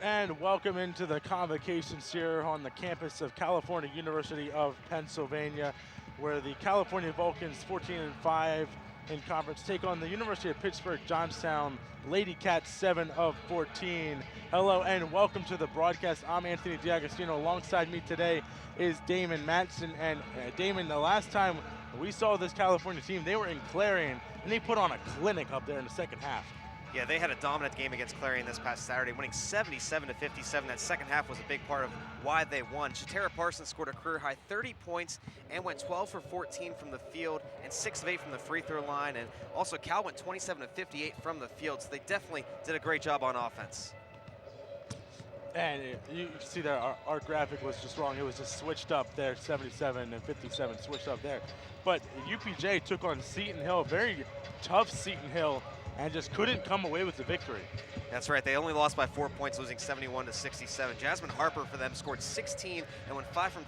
And welcome into the convocations here on the campus of California University of Pennsylvania, where the California Vulcans, 14-5 in conference, take on the University of Pitt-Johnstown Lady Cats, 7 of 14. Hello and welcome to the broadcast. I'm Anthony D'Agostino. Alongside me today is Damon Matson. And Damon, the last time we saw this California team, they were in Clarion, and they put on a clinic up there in the second half. Yeah, they had a dominant game against Clarion this past Saturday, winning 77-57. That second half was a big part of why they won. Shatara Parsons scored a career-high 30 points and went 12 for 14 from the field and 6 of 8 from the free throw line. And also Cal went 27-58 from the field, so they definitely did a great job on offense. And you see there, our graphic was just wrong. It was just switched up there, 77 and 57, switched up there. But UPJ took on Seton Hill, very tough Seton Hill, and just couldn't come away with the victory. That's right, they only lost by 4 points, losing 71-67. Jasmine Harper for them scored 16 and went 5 of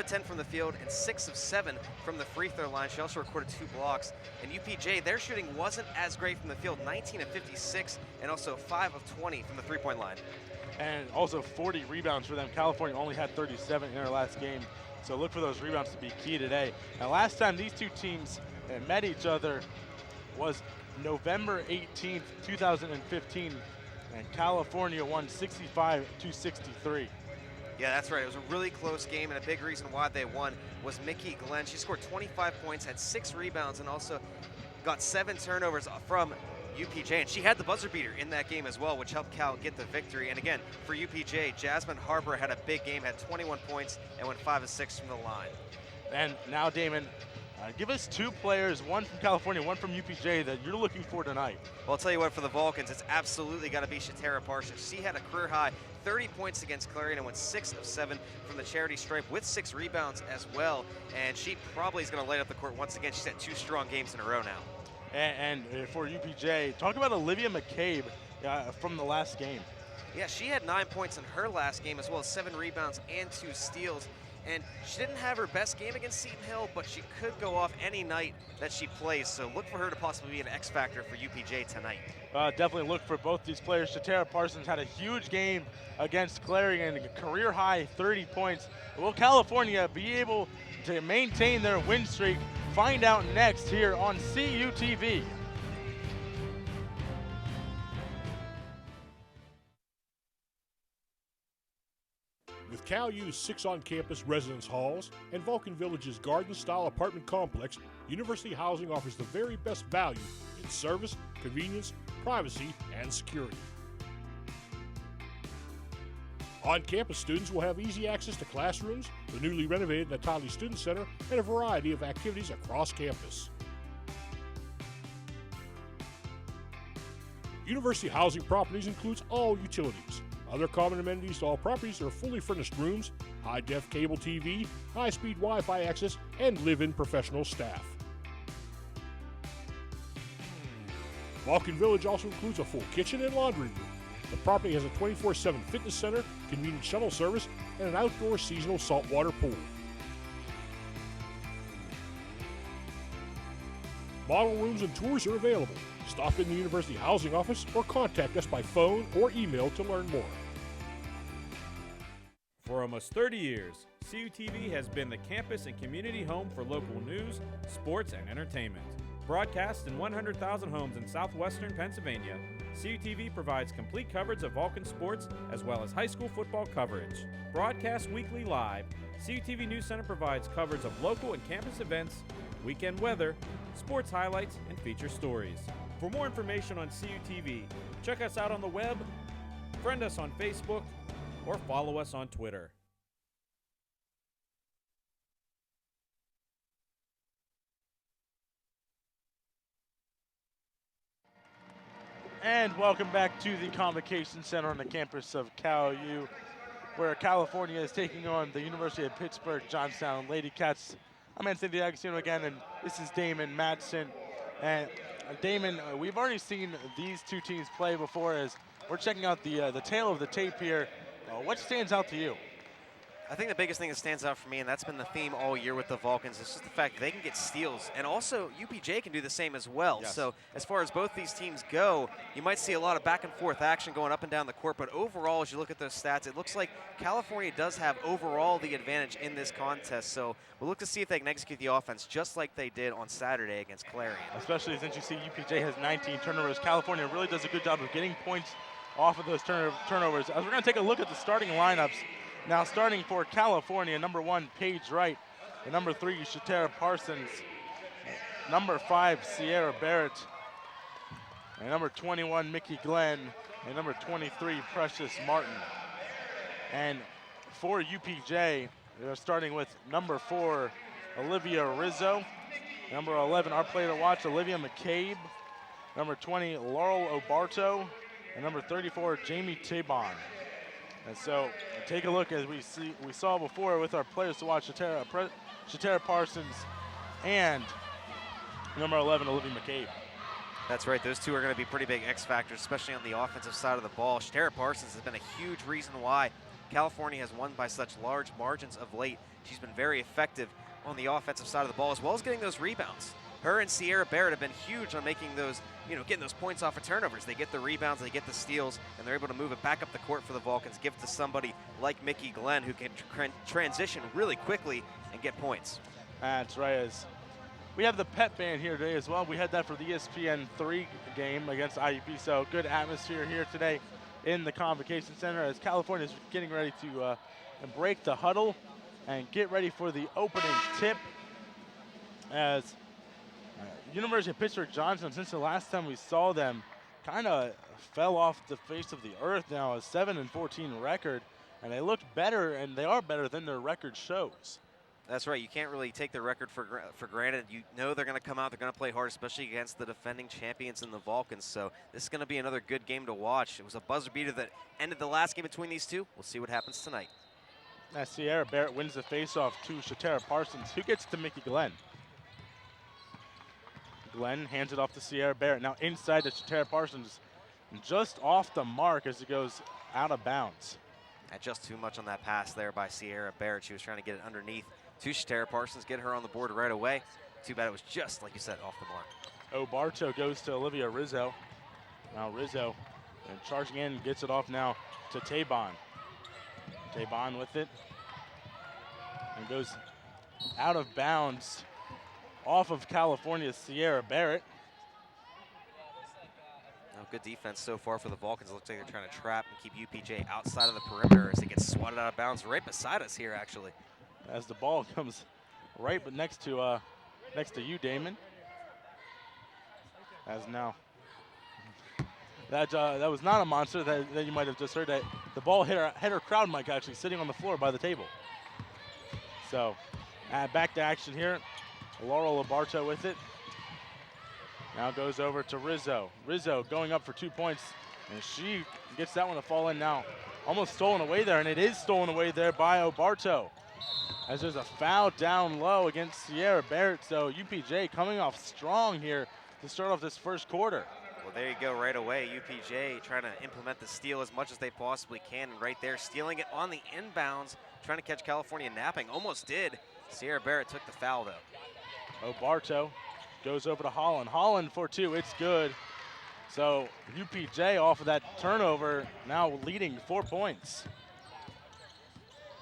10 from the field and 6 of 7 from the free throw line. She also recorded 2 blocks. And UPJ, their shooting wasn't as great from the field, 19 of 56 and also 5 of 20 from the three-point line. And also 40 rebounds for them. California only had 37 in their last game, so look for those rebounds to be key today. Now, last time these two teams met each other was November 18th, 2015, and California won 65-63. Yeah, that's right. It was a really close game, and a big reason why they won was Mickey Glenn. She scored 25 points, had 6 rebounds, and also got 7 turnovers from UPJ, and she had the buzzer beater in that game as well, which helped Cal get the victory. And again, for UPJ, Jasmine Harper had a big game, had 21 points, and went 5 of 6 from the line. And now, Damon, give us 2 players, one from California, one from UPJ, that you're looking for tonight. Well, I'll tell you what, for the Vulcans, it's absolutely got to be Shatara Parsons. She had a career-high 30 points against Clarion and went 6 of 7 from the charity stripe with 6 rebounds as well. And she probably is going to light up the court once again. She's had 2 strong games in a row now. And for UPJ, talk about Olivia McCabe from the last game. Yeah, she had 9 points in her last game, as well as 7 rebounds and 2 steals. And she didn't have her best game against Seton Hill, but she could go off any night that she plays. So look for her to possibly be an X factor for UPJ tonight. Definitely look for both these players. Shatara Parsons had a huge game against Clarion, a career-high 30 points. Will California be able to maintain their win streak? Find out next here on CUTV. With Cal U's 6 on-campus residence halls and Vulcan Village's garden-style apartment complex, University Housing offers the very best value in service, convenience, privacy, and security. On-campus students will have easy access to classrooms, the newly renovated Natali Student Center, and a variety of activities across campus. University Housing Properties includes all utilities. Other common amenities to all properties are fully furnished rooms, high-def cable TV, high-speed Wi-Fi access, and live-in professional staff. Vulcan Village also includes a full kitchen and laundry room. The property has a 24/7 fitness center, convenient shuttle service, and an outdoor seasonal saltwater pool. Model rooms and tours are available. Stop in the University Housing Office or contact us by phone or email to learn more. For almost 30 years, CUTV has been the campus and community home for local news, sports, and entertainment. Broadcast in 100,000 homes in southwestern Pennsylvania, CUTV provides complete coverage of Vulcan sports as well as high school football coverage. Broadcast weekly live, CUTV News Center provides coverage of local and campus events, weekend weather, sports highlights, and feature stories. For more information on CUTV, check us out on the web, friend us on Facebook, or follow us on Twitter. And welcome back to the Convocation Center on the campus of Cal U, where California is taking on the University of Pitt-Johnstown Lady Cats. I'm Anthony D'Agostino again, and this is Damon Matson. And Damon, we've already seen these 2 teams play before as we're checking out the tail of the tape here. What stands out to you? I think the biggest thing that stands out for me, and that's been the theme all year with the Vulcans, is just the fact that they can get steals, and also UPJ can do the same as well. Yes. So as far as both these teams go, you might see a lot of back and forth action going up and down the court, but overall, as you look at those stats, it looks like California does have overall the advantage in this contest. So we'll look to see if they can execute the offense just like they did on Saturday against Clarion. Especially since you see UPJ has 19 turnovers. California really does a good job of getting points off of those turnovers. As we're going to take a look at the starting lineups. Now starting for California, number 1, Paige Wright. And number 3, Shatara Parsons. Number 5, Sierra Barrett. And number 21, Mickey Glenn. And number 23, Precious Martin. And for UPJ, they're starting with number 4, Olivia Rizzo. Number 11, our player to watch, Olivia McCabe. Number 20, Laurel Obarto. And number 34, Jamie Tabon. And so take a look as we saw before with our players to watch, Shatara Parsons and number 11, Olivia McCabe. That's right. Those two are going to be pretty big X factors, especially on the offensive side of the ball. Shatara Parsons has been a huge reason why California has won by such large margins of late. She's been very effective on the offensive side of the ball, as well as getting those rebounds. Her and Sierra Barrett have been huge on making those, getting those points off of turnovers. They get the rebounds, they get the steals, and they're able to move it back up the court for the Vulcans, give it to somebody like Mickey Glenn, who can transition really quickly and get points. That's right. As we have the pep band here today as well. We had that for the ESPN3 game against IUP, so good atmosphere here today in the Convocation Center as California is getting ready to break the huddle and get ready for the opening tip. As University of Pitt-Johnstown, since the last time we saw them, kind of fell off the face of the earth now, a 7-14 record, and they look better, and they are better than their record shows. That's right. You can't really take their record for granted. You know they're going to come out, they're going to play hard, especially against the defending champions in the Vulcans. So this is going to be another good game to watch. It was a buzzer beater that ended the last game between these two. We'll see what happens tonight. As Sierra Barrett wins the faceoff to Shatara Parsons, who gets to Mickey Glenn. Glenn hands it off to Sierra Barrett. Now inside to Shatara Parsons, just off the mark as it goes out of bounds. Just too much on that pass there by Sierra Barrett. She was trying to get it underneath to Shatara Parsons, get her on the board right away. Too bad it was just, like you said, off the mark. Obarto goes to Olivia Rizzo. Now Rizzo charging in, gets it off now to Tabon. Tabon with it. And goes out of bounds off of California's Sierra Barrett. Good defense so far for the Vulcans. It looks like they're trying to trap and keep UPJ outside of the perimeter as they get swatted out of bounds right beside us here, actually. As the ball comes right but next to you, Damon. As now, that was not a monster that you might have just heard. That the ball hit her crowd mic actually sitting on the floor by the table. So back to action here. Laurel Obarto with it. Now goes over to Rizzo. Rizzo going up for 2 points, and she gets that one to fall in now. Almost stolen away there, and it is stolen away there by Obarto. As there's a foul down low against Sierra Barrett, so UPJ coming off strong here to start off this first quarter. Well, there you go right away. UPJ trying to implement the steal as much as they possibly can, and right there stealing it on the inbounds, trying to catch California napping. Almost did. Sierra Barrett took the foul, though. Obarto goes over to Holland. Holland for 2, it's good. So UPJ off of that turnover, now leading 4 points.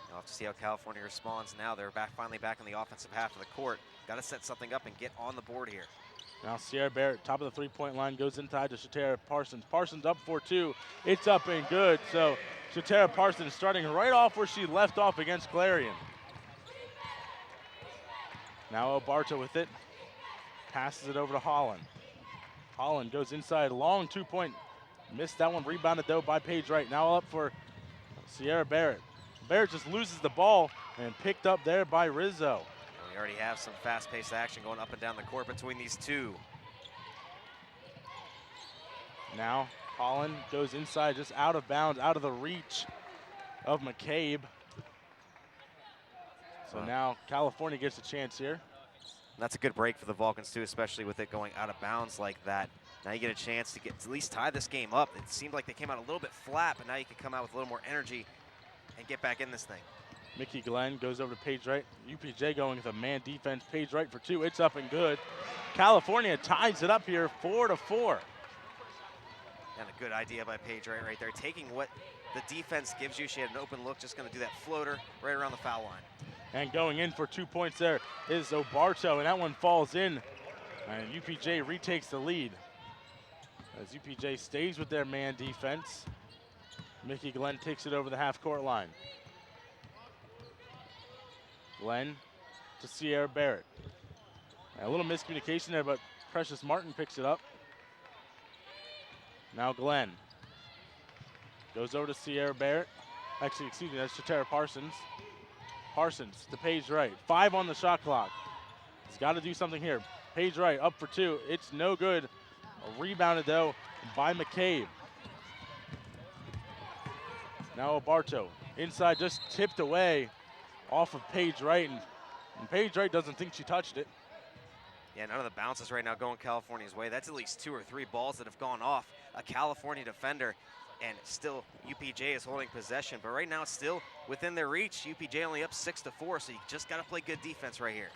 We'll have to see how California responds now. They're finally back on the offensive half of the court. Got to set something up and get on the board here. Now Sierra Barrett, top of the three-point line, goes inside to Shatara Parsons. Parsons up for 2, it's up and good. So Shatara Parsons starting right off where she left off against Clarion. Now Obarto with it. Passes it over to Holland. Holland goes inside, long 2-point. Missed that one, rebounded though by Paige Wright. Now up for Sierra Barrett. Barrett just loses the ball and picked up there by Rizzo. We already have some fast-paced action going up and down the court between these two. Now Holland goes inside, just out of bounds, out of the reach of McCabe. So now California gets a chance here. That's a good break for the Vulcans too, especially with it going out of bounds like that. Now you get a chance to at least tie this game up. It seemed like they came out a little bit flat, but now you can come out with a little more energy and get back in this thing. Mickey Glenn goes over to Paige Wright. UPJ going with a man defense. Paige Wright for two. It's up and good. California ties it up here 4-4. And a good idea by Paige Wright right there. Taking what the defense gives you. She had an open look, just going to do that floater right around the foul line. And going in for 2 points there is Obarto, and that one falls in. And UPJ retakes the lead. As UPJ stays with their man defense, Mickey Glenn takes it over the half-court line. Glenn to Sierra Barrett. A little miscommunication there, but Precious Martin picks it up. Now Glenn goes over to Sierra Barrett. Actually, excuse me, that's Shatara Parsons. Parsons to Paige Wright. 5 on the shot clock. He's got to do something here. Paige Wright up for 2. It's no good. Rebounded, though, by McCabe. Now Obarto inside, just tipped away off of Paige Wright, and Paige Wright doesn't think she touched it. Yeah, none of the bounces right now going California's way. That's at least 2 or 3 balls that have gone off a California defender, and still UPJ is holding possession. But right now it's still within their reach. UPJ only up 6-4, so you just got to play good defense right here.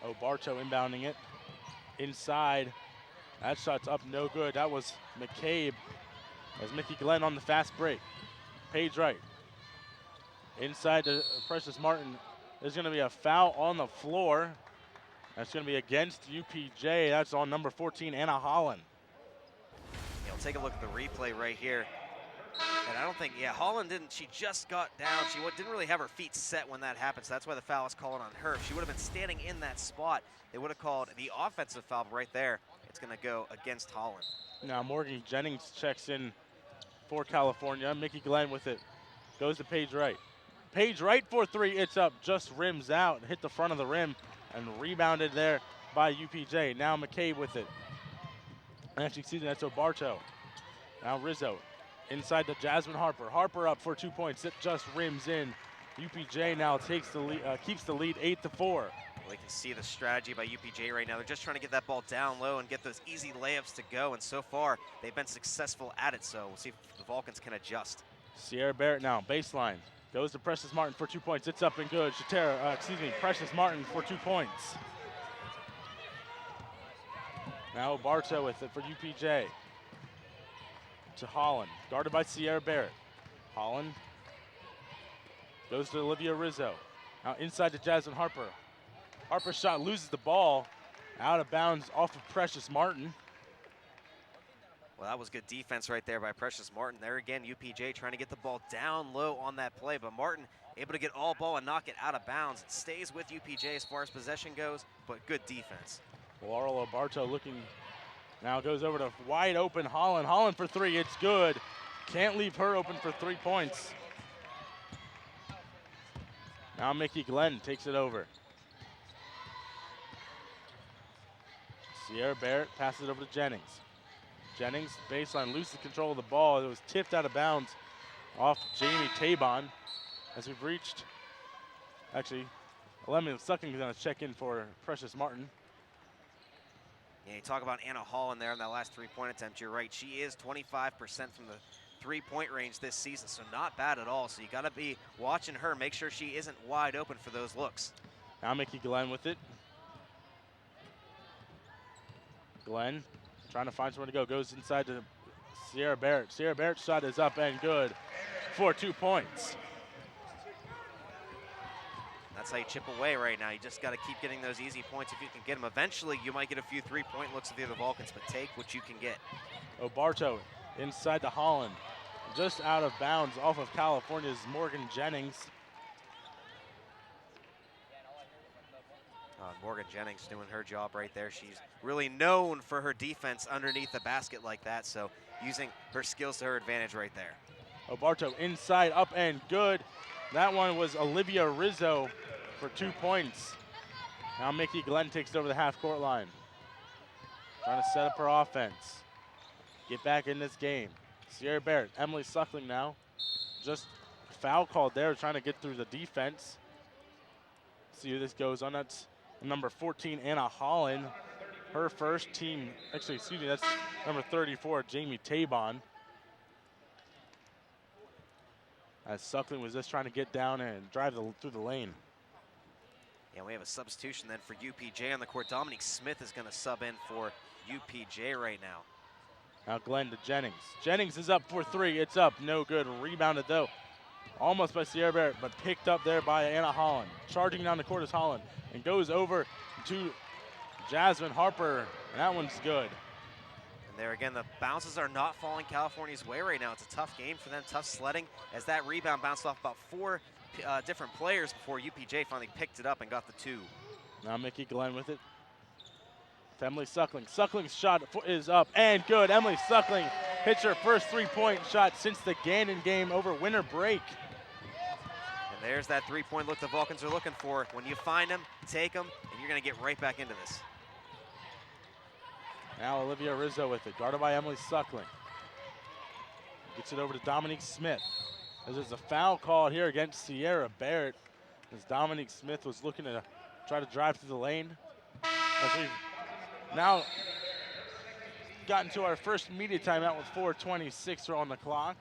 Obarto inbounding it inside. That shot's up, no good. That was McCabe. As Mickey Glenn on the fast break. Paige Wright inside to Precious Martin. There's going to be a foul on the floor. That's going to be against UPJ. That's on number 14, Anna Holland. Yeah, we'll take a look at the replay right here. And I don't think, yeah, Holland didn't, she just got down. She didn't really have her feet set when that happened, so that's why the foul is called on her. If she would have been standing in that spot, they would have called the offensive foul right there. It's going to go against Holland. Now Morgan Jennings checks in for California. Mickey Glenn with it. Goes to Paige Wright. Paige Wright for 3. It's up, just rims out. Hit the front of the rim and rebounded there by UPJ. Now McCabe with it. Actually, excuse me, that's Obarto. Now Rizzo inside to Jasmine Harper. Harper up for 2 points. It just rims in. UPJ now takes the lead, keeps the lead 8-4. Well, you can see the strategy by UPJ right now. They're just trying to get that ball down low and get those easy layups to go, and so far they've been successful at it, so we'll see if the Vulcans can adjust. Sierra Barrett now, baseline. Goes to Precious Martin for 2 points. It's up and good. Precious Martin for 2 points. Now Barto with it for UPJ. To Holland, guarded by Sierra Barrett. Holland goes to Olivia Rizzo. Now inside to Jasmine Harper. Harper's shot loses the ball. Out of bounds off of Precious Martin. Well, that was good defense right there by Precious Martin. There again, UPJ trying to get the ball down low on that play, but Martin able to get all ball and knock it out of bounds. It stays with UPJ as far as possession goes, but good defense. Laurel Obarto looking, now goes over to wide open Holland. Holland for 3, it's good. Can't leave her open for 3 points. Now Mickey Glenn takes it over. Sierra Barrett passes it over to Jennings. Jennings, baseline, loses control of the ball. It was tipped out of bounds off Jamie Tabon as we've reached, actually, Lemon Sucking is going to check in for Precious Martin. Yeah, you talk about Anna Holland there in that last 3-point attempt. You're right, she is 25% from the 3-point range this season, so not bad at all. So you got to be watching her, make sure she isn't wide open for those looks. Now Mickey Glenn with it. Glenn trying to find somewhere to go, goes inside to Sierra Barrett. Sierra Barrett's shot is up and good for 2 points. That's how you chip away right now. You just got to keep getting those easy points if you can get them. Eventually, you might get a few 3-point looks with the other Vulcans, but take what you can get. Obarto inside to Holland. Just out of bounds off of California's Morgan Jennings. Morgan Jennings doing her job right there. She's really known for her defense underneath the basket like that, so using her skills to her advantage right there. Obarto inside, up and good. That one was Olivia Rizzo for 2 points. Now Mickey Glenn takes it over the half-court line. Trying to set up her offense. Get back in this game. Sierra Barrett, Emily Suckling now. Just foul called there, trying to get through the defense. See who this goes on. That's number 14, Anna Holland. Her first team, actually, excuse me, that's number 34, Jamie Tabon. as Suckling was just trying to get down and drive through the lane. Yeah, we have a substitution then for UPJ on the court. Dominique Smith is going to sub in for UPJ right now. Now Glenn to Jennings. Jennings is up for three. It's up, no good. Rebounded though, almost by Sierra Barrett, but picked up there by Anna Holland. Charging down the court is Holland and goes over to Jasmine Harper, and that one's good. And there again, the bounces are not falling California's way right now. It's a tough game for them, tough sledding, as that rebound bounced off about four different players before UPJ finally picked it up and got the two. Now Mickey Glenn with it. To Emily Suckling. Suckling's shot is up and good. Emily Suckling hits her first three-point shot since the Gannon game over winter break. And there's that three-point look the Vulcans are looking for. When you find them, take them, and you're going to get right back into this. Now Olivia Rizzo with it, guarded by Emily Suckling. Gets it over to Dominique Smith. There's a foul called here against Sierra Barrett, as Dominique Smith was looking to try to drive through the lane. As we've now gotten to our first media timeout with 4:26 on the clock.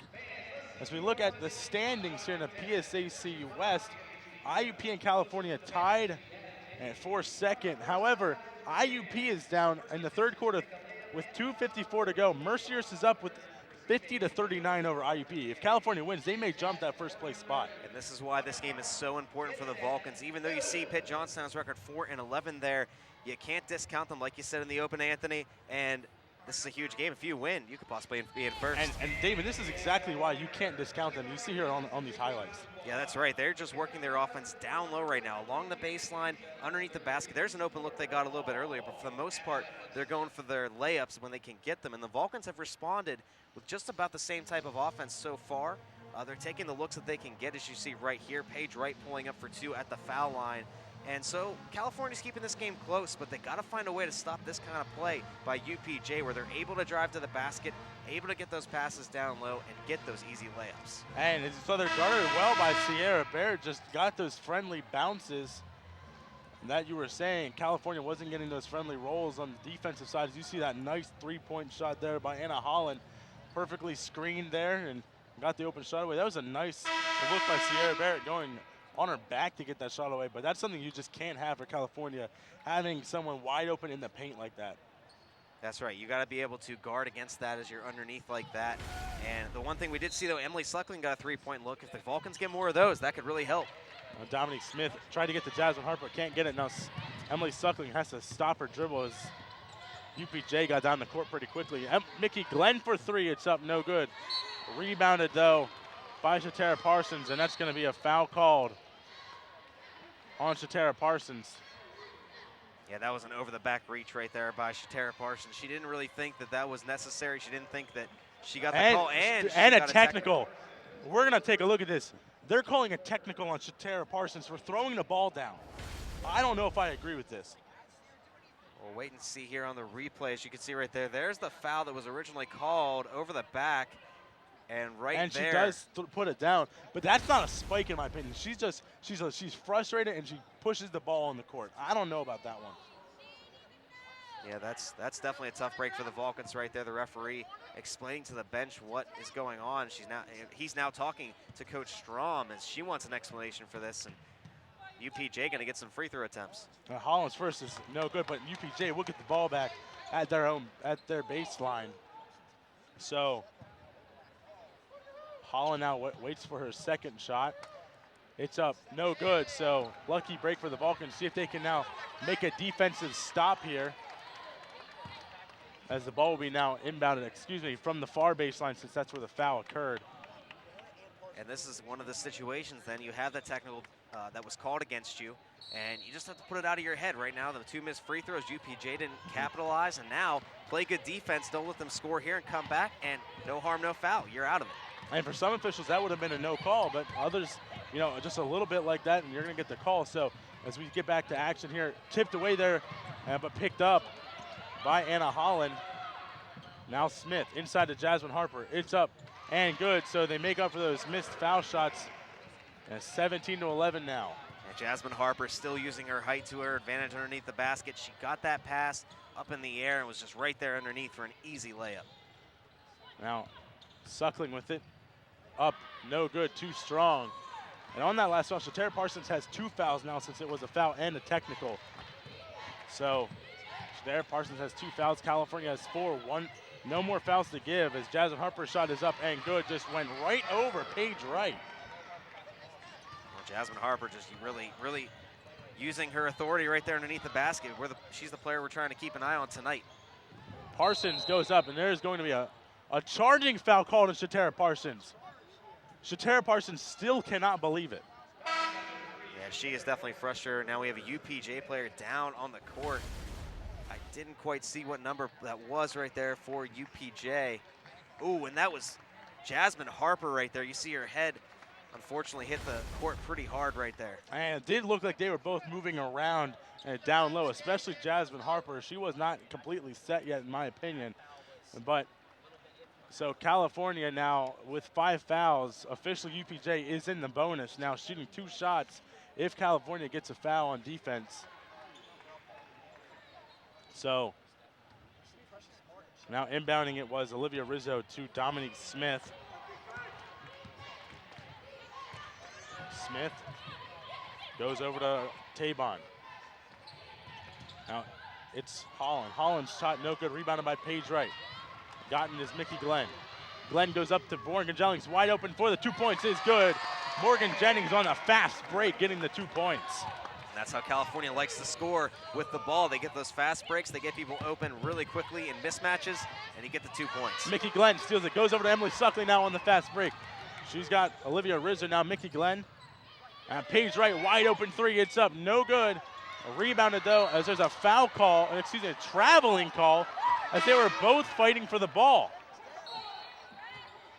As we look at the standings here in the PSAC West, IUP and California tied for second. However, IUP is down in the third quarter with 2:54 to go. Mercyhurst is up with 50-39 over IUP. If California wins, they may jump that first place spot. And this is why this game is so important for the Vulcans. Even though you see Pitt-Johnstown's record 4-11 there, you can't discount them, like you said in the open, Anthony. And this is a huge game. If you win, you could possibly be in first. And David, this is exactly why you can't discount them. You see here on these highlights. Yeah, that's right. They're just working their offense down low right now, along the baseline, underneath the basket. There's an open look they got a little bit earlier, but for the most part, they're going for their layups when they can get them. And the Vulcans have responded with just about the same type of offense so far. They're taking the looks that they can get, as you see right here. Paige Wright pulling up for two at the foul line. And so California's keeping this game close, but they got to find a way to stop this kind of play by UPJ, where they're able to drive to the basket, able to get those passes down low, and get those easy layups. And so they're guarded well by Sierra Barrett, just got those friendly bounces that you were saying. California wasn't getting those friendly rolls on the defensive side. As you see that nice three-point shot there by Anna Holland, perfectly screened there and got the open shot away. That was a nice look by Sierra Barrett going on her back to get that shot away, but that's something you just can't have for California, having someone wide open in the paint like that. That's right. You got to be able to guard against that as you're underneath like that. And the one thing we did see, though, Emily Suckling got a three-point look. If the Vulcans get more of those, that could really help. Dominique Smith tried to get to Jasmine Harper, can't get it. Now Emily Suckling has to stop her dribble as UPJ got down the court pretty quickly. Mickey Glenn for three. It's up, no good. Rebounded, though, by Shatara Parsons, and that's going to be a foul called on Shatara Parsons. Yeah, that was an over-the-back reach right there by Shatara Parsons. She didn't really think that that was necessary. She didn't think that she got the call, and a technical. We're going to take a look at this. They're calling a technical on Shatara Parsons for throwing the ball down. I don't know if I agree with this. We'll wait and see here on the replay. As you can see right there, there's the foul that was originally called over the back. And right there, she does put it down, but that's not a spike in my opinion. She's frustrated and she pushes the ball on the court. I don't know about that one. Yeah, that's definitely a tough break for the Vulcans right there. The referee explaining to the bench what is going on. He's now talking to Coach Strom as she wants an explanation for this. And UPJ going to get some free throw attempts. Holland's first is no good, but UPJ will get the ball back at their baseline. So Holland now waits for her second shot. It's up, no good. So lucky break for the Vulcans. See if they can now make a defensive stop here, as the ball will be now inbounded, from the far baseline, since that's where the foul occurred. And this is one of the situations then you have the technical that was called against you, and you just have to put it out of your head right now. The two missed free throws, UPJ didn't capitalize, and now play good defense, don't let them score here and come back, and no harm, no foul. You're out of it. And for some officials, that would have been a no call, but others, just a little bit like that, and you're going to get the call. So as we get back to action here, tipped away there, but picked up by Anna Holland. Now Smith inside to Jasmine Harper. It's up and good, so they make up for those missed foul shots. And 17-11 now. And Jasmine Harper still using her height to her advantage underneath the basket. She got that pass up in the air and was just right there underneath for an easy layup. Now Suckling with it. up, no good, too strong. And on that last foul, Shatara Parsons has 2 fouls now since it was a foul and a technical. So Shatara Parsons has 2 fouls. California has 4. No more fouls to give as Jasmine Harper's shot is up and good. Just went right over Paige Wright. Well, Jasmine Harper just really using her authority right there underneath the basket. She's the player we're trying to keep an eye on tonight. Parsons goes up, and there's going to be a charging foul called on Shatara Parsons. Shatara Parsons still cannot believe it. Yeah, she is definitely frustrated. Now we have a UPJ player down on the court. I didn't quite see what number that was right there for UPJ. Ooh, and that was Jasmine Harper right there. You see her head unfortunately hit the court pretty hard right there. And it did look like they were both moving around and down low, especially Jasmine Harper. She was not completely set yet, in my opinion. But so California now with 5 fouls, officially UPJ is in the bonus now, shooting 2 shots if California gets a foul on defense. So now inbounding it was Olivia Rizzo to Dominique Smith. Smith goes over to Tabon. Now it's Holland. Holland's shot no good, rebounded by Paige Wright. Gotten is Mickey Glenn. Glenn goes up to Morgan Jennings, wide open for the 2 points is good. Morgan Jennings on a fast break, getting the 2 points. And that's how California likes to score with the ball. They get those fast breaks, they get people open really quickly in mismatches, and you get the 2 points. Mickey Glenn steals it, goes over to Emily Suckley now on the fast break. She's got Olivia Rizzo now, Mickey Glenn. And Paige Wright, wide open 3, it's up, no good. Rebounded though, as there's a foul call, a traveling call, as they were both fighting for the ball.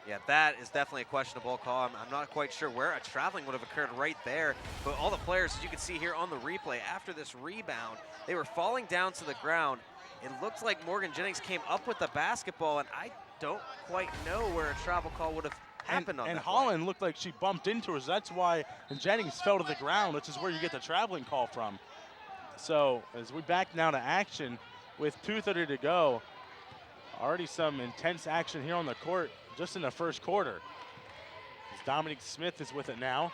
Yeah, that is definitely a questionable call. I'm not quite sure where a traveling would have occurred right there, but all the players, as you can see here on the replay, after this rebound, they were falling down to the ground. It looked like Morgan Jennings came up with the basketball, and I don't quite know where a travel call would have happened on that. And Holland looked like she bumped into her, so that's why Jennings fell to the ground, which is where you get the traveling call from. So as we back now to action with 2:30 to go, already some intense action here on the court just in the first quarter. As Dominique Smith is with it now.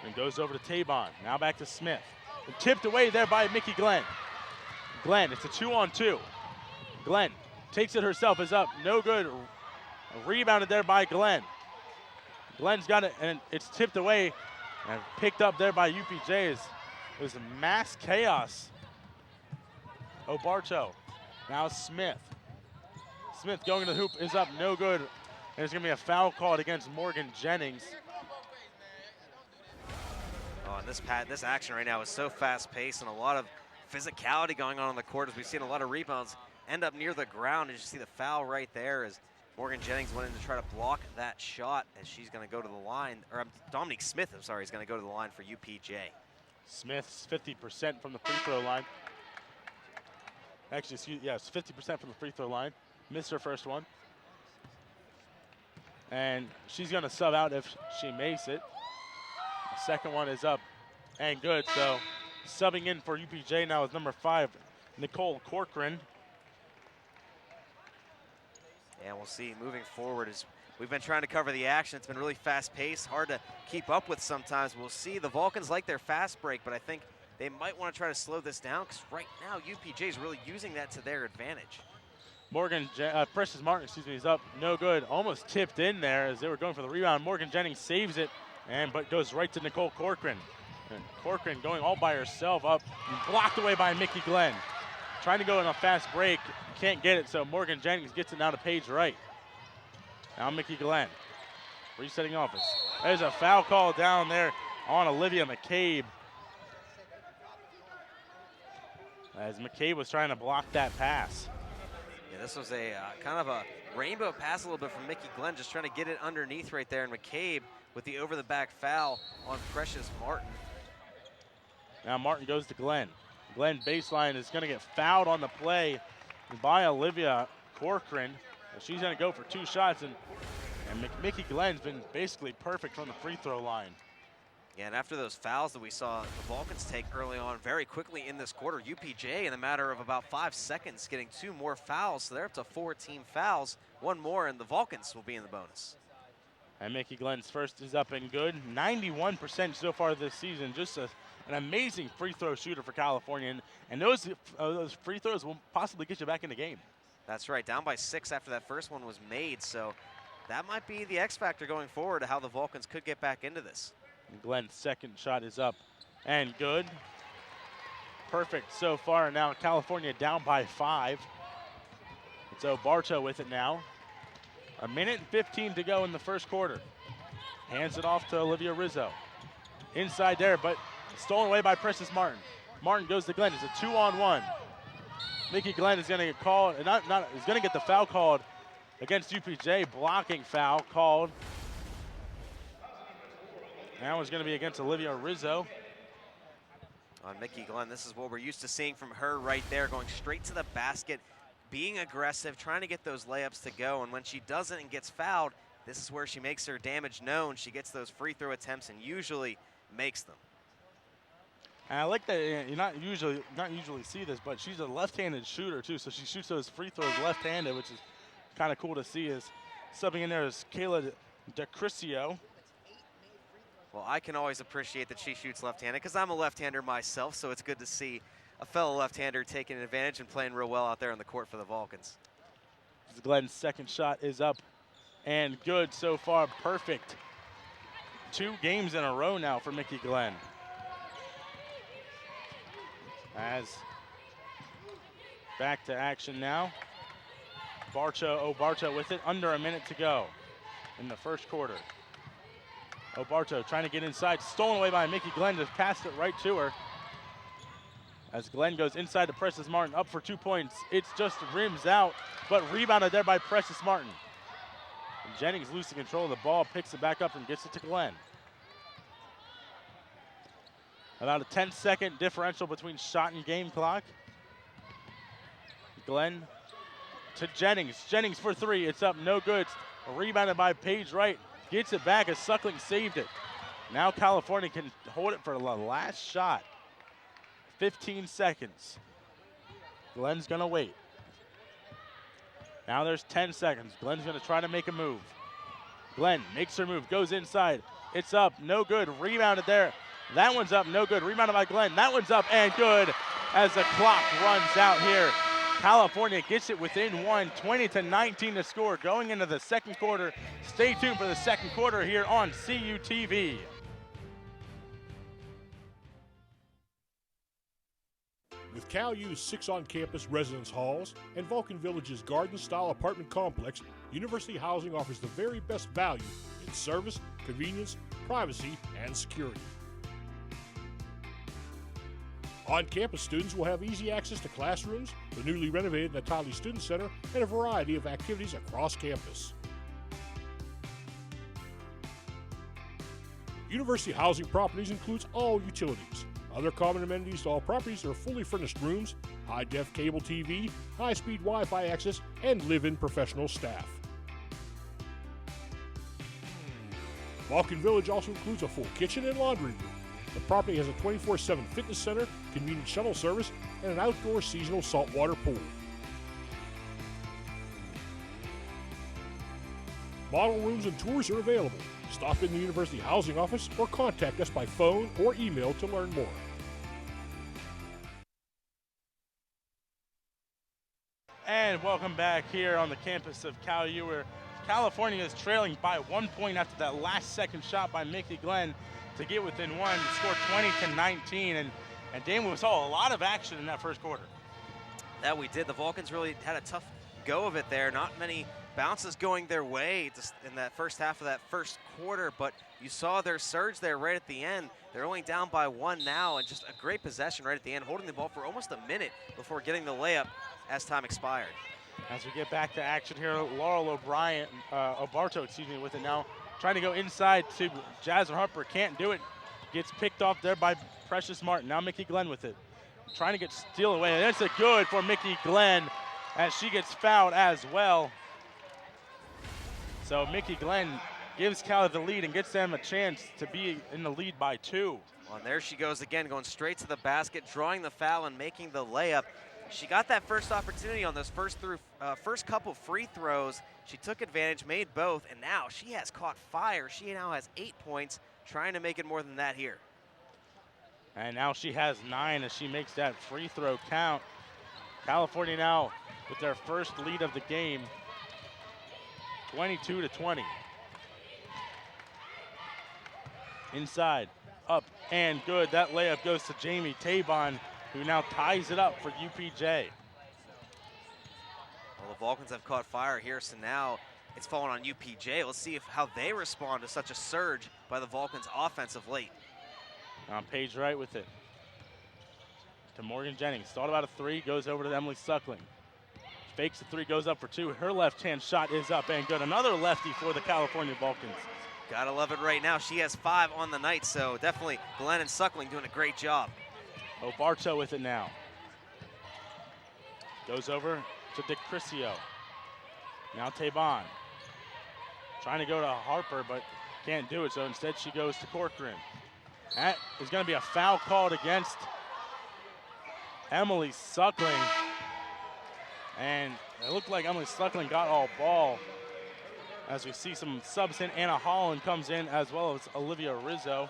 And goes over to Tabon. Now back to Smith. And tipped away there by Mickey Glenn. Glenn, it's a 2-on-2. Glenn takes it herself, is up, no good. Rebounded there by Glenn. Glenn's got it, and it's tipped away and picked up there by UPJ. It was a mass chaos. Obarto. Now Smith. Smith going to the hoop is up, no good. And there's going to be a foul called against Morgan Jennings. Oh, and this action right now is so fast-paced and a lot of physicality going on the court as we've seen a lot of rebounds end up near the ground. As you see the foul right there as Morgan Jennings went in to try to block that shot as she's going to go to the line. Or Dominique Smith, I'm sorry, is going to go to the line for UPJ. Smith's 50% from the free throw line. Actually, it's 50% from the free throw line. Missed her first one. And she's going to sub out if she makes it. The second one is up and good. So subbing in for UPJ now is number 5, Nicole Corcoran. And we'll see moving forward as we've been trying to cover the action. It's been really fast-paced, hard to keep up with sometimes. We'll see. The Vulcans like their fast break, but I think they might want to try to slow this down because right now UPJ is really using that to their advantage. Precious Martin, is up, no good. Almost tipped in there as they were going for the rebound. Morgan Jennings saves it, but goes right to Nicole Corcoran. And Corcoran going all by herself up, and blocked away by Mickey Glenn. Trying to go in a fast break, can't get it, so Morgan Jennings gets it now to Paige Wright. Now Mickey Glenn, resetting offense. There's a foul call down there on Olivia McCabe. As McCabe was trying to block that pass. Yeah, this was a kind of a rainbow pass a little bit from Mickey Glenn, just trying to get it underneath right there. And McCabe with the over-the-back foul on Precious Martin. Now Martin goes to Glenn. Glenn baseline is going to get fouled on the play by Olivia Corcoran. She's going to go for 2 shots, and Mickey Glenn's been basically perfect from the free throw line. Yeah, and after those fouls that we saw the Vulcans take early on very quickly in this quarter, UPJ in a matter of about 5 seconds getting 2 more fouls, so they're up to 4 team fouls, 1 more, and the Vulcans will be in the bonus. And Mickey Glenn's first is up and good. 91% so far this season. Just an amazing free throw shooter for California. And those free throws will possibly get you back in the game. That's right, down by 6 after that first one was made, so that might be the X factor going forward to how the Vulcans could get back into this. And Glenn's second shot is up and good. Perfect so far. Now California down by 5. It's O'Barto with it now. 1:15 to go in the first quarter. Hands it off to Olivia Rizzo. Inside there, but stolen away by Precious Martin. Martin goes to Glenn. It's a 2-on-1. Mickey Glenn is going to get called, is going to get the foul called against UPJ. Blocking foul called. Now it's going to be against Olivia Rizzo. On Mickey Glenn, this is what we're used to seeing from her right there, going straight to the basket, being aggressive, trying to get those layups to go, and when she doesn't and gets fouled, this is where she makes her damage known. She gets those free throw attempts and usually makes them. And I like that you not usually see this, but she's a left-handed shooter too, so she shoots those free throws left-handed, which is kind of cool to see. Is subbing in there is Kayla DeCrisio. Well, I can always appreciate that she shoots left-handed because I'm a left-hander myself, so it's good to see a fellow left-hander taking advantage and playing real well out there on the court for the Vulcans. Glenn's second shot is up and good so far. Perfect. 2 games in a row now for Mickey Glenn. As back to action now. O'Barto with it. Under a minute to go in the first quarter. O'Barto trying to get inside. Stolen away by Mickey Glenn. Just passed it right to her. As Glenn goes inside to Precious Martin. Up for 2 points. It's just rims out, but rebounded there by Precious Martin. And Jennings losing control of the ball. Picks it back up and gets it to Glenn. About a 10-second differential between shot and game clock. Glenn to Jennings. Jennings for 3. It's up, no good. Rebounded by Paige Wright. Gets it back as Suckling saved it. Now California can hold it for the last shot. 15 seconds. Glenn's gonna wait. Now there's 10 seconds. Glenn's gonna try to make a move. Glenn makes her move, goes inside. It's up, no good. Rebounded there. That one's up, no good. Rebounded by Glenn. That one's up and good as the clock runs out here. California gets it within 1, 20-19 to score going into the second quarter. Stay tuned for the second quarter here on CUTV. With Cal U's 6 on-campus residence halls and Vulcan Village's garden-style apartment complex, University Housing offers the very best value in service, convenience, privacy, and security. On-campus students will have easy access to classrooms, the newly renovated Natali Student Center, and a variety of activities across campus. University Housing Properties includes all utilities. Other common amenities to all properties are fully furnished rooms, high-def cable TV, high-speed Wi-Fi access, and live-in professional staff. Vulcan Village also includes a full kitchen and laundry room. The property has a 24/7 fitness center, convenient shuttle service, and an outdoor seasonal saltwater pool. Model rooms and tours are available. Stop in the University Housing Office or contact us by phone or email to learn more. And welcome back here on the campus of Cal U, where California is trailing by 1 point after that last second shot by Mickey Glenn to get within 1 to score 20-19. And Damon, we saw a lot of action in that first quarter. That we did. The Vulcans really had a tough go of it there. Not many bounces going their way in that first half of that first quarter, but you saw their surge there right at the end. They're only down by 1 now, and just a great possession right at the end, holding the ball for almost a minute before getting the layup as time expired. As we get back to action here, Laurel O'Barto, with it now. Trying to go inside to Jasmine Harper, can't do it. Gets picked off there by Precious Martin. Now Mickey Glenn with it. Trying to get steal away, and it's a good for Mickey Glenn as she gets fouled as well. So Mickey Glenn gives Cal the lead and gets them a chance to be in the lead by 2. Well, and there she goes again, going straight to the basket, drawing the foul and making the layup. She got that first opportunity on those first couple free throws. She took advantage, made both, and now she has caught fire. She now has 8 points, trying to make it more than that here. And now she has 9 as she makes that free throw count. California now with their first lead of the game, 22-20. Inside, up and good. That layup goes to Jamie Tabon, who now ties it up for UPJ. Well, the Vulcans have caught fire here, so now it's falling on UPJ. Let's see how they respond to such a surge by the Vulcans offense of late. On Paige Wright with it. To Morgan Jennings. Thought about a 3, goes over to Emily Suckling. Fakes the 3, goes up for 2. Her left-hand shot is up and good. Another lefty for the California Vulcans. Gotta love it right now. She has 5 on the night, so definitely Glenn and Suckling doing a great job. Obarto with it now. Goes over to Dick Criscio. Now Tabon. Trying to go to Harper, but can't do it, so instead she goes to Corcoran. That is going to be a foul called against Emily Suckling. And it looked like Emily Suckling got all ball. As we see some subs in, Anna Holland comes in, as well as Olivia Rizzo.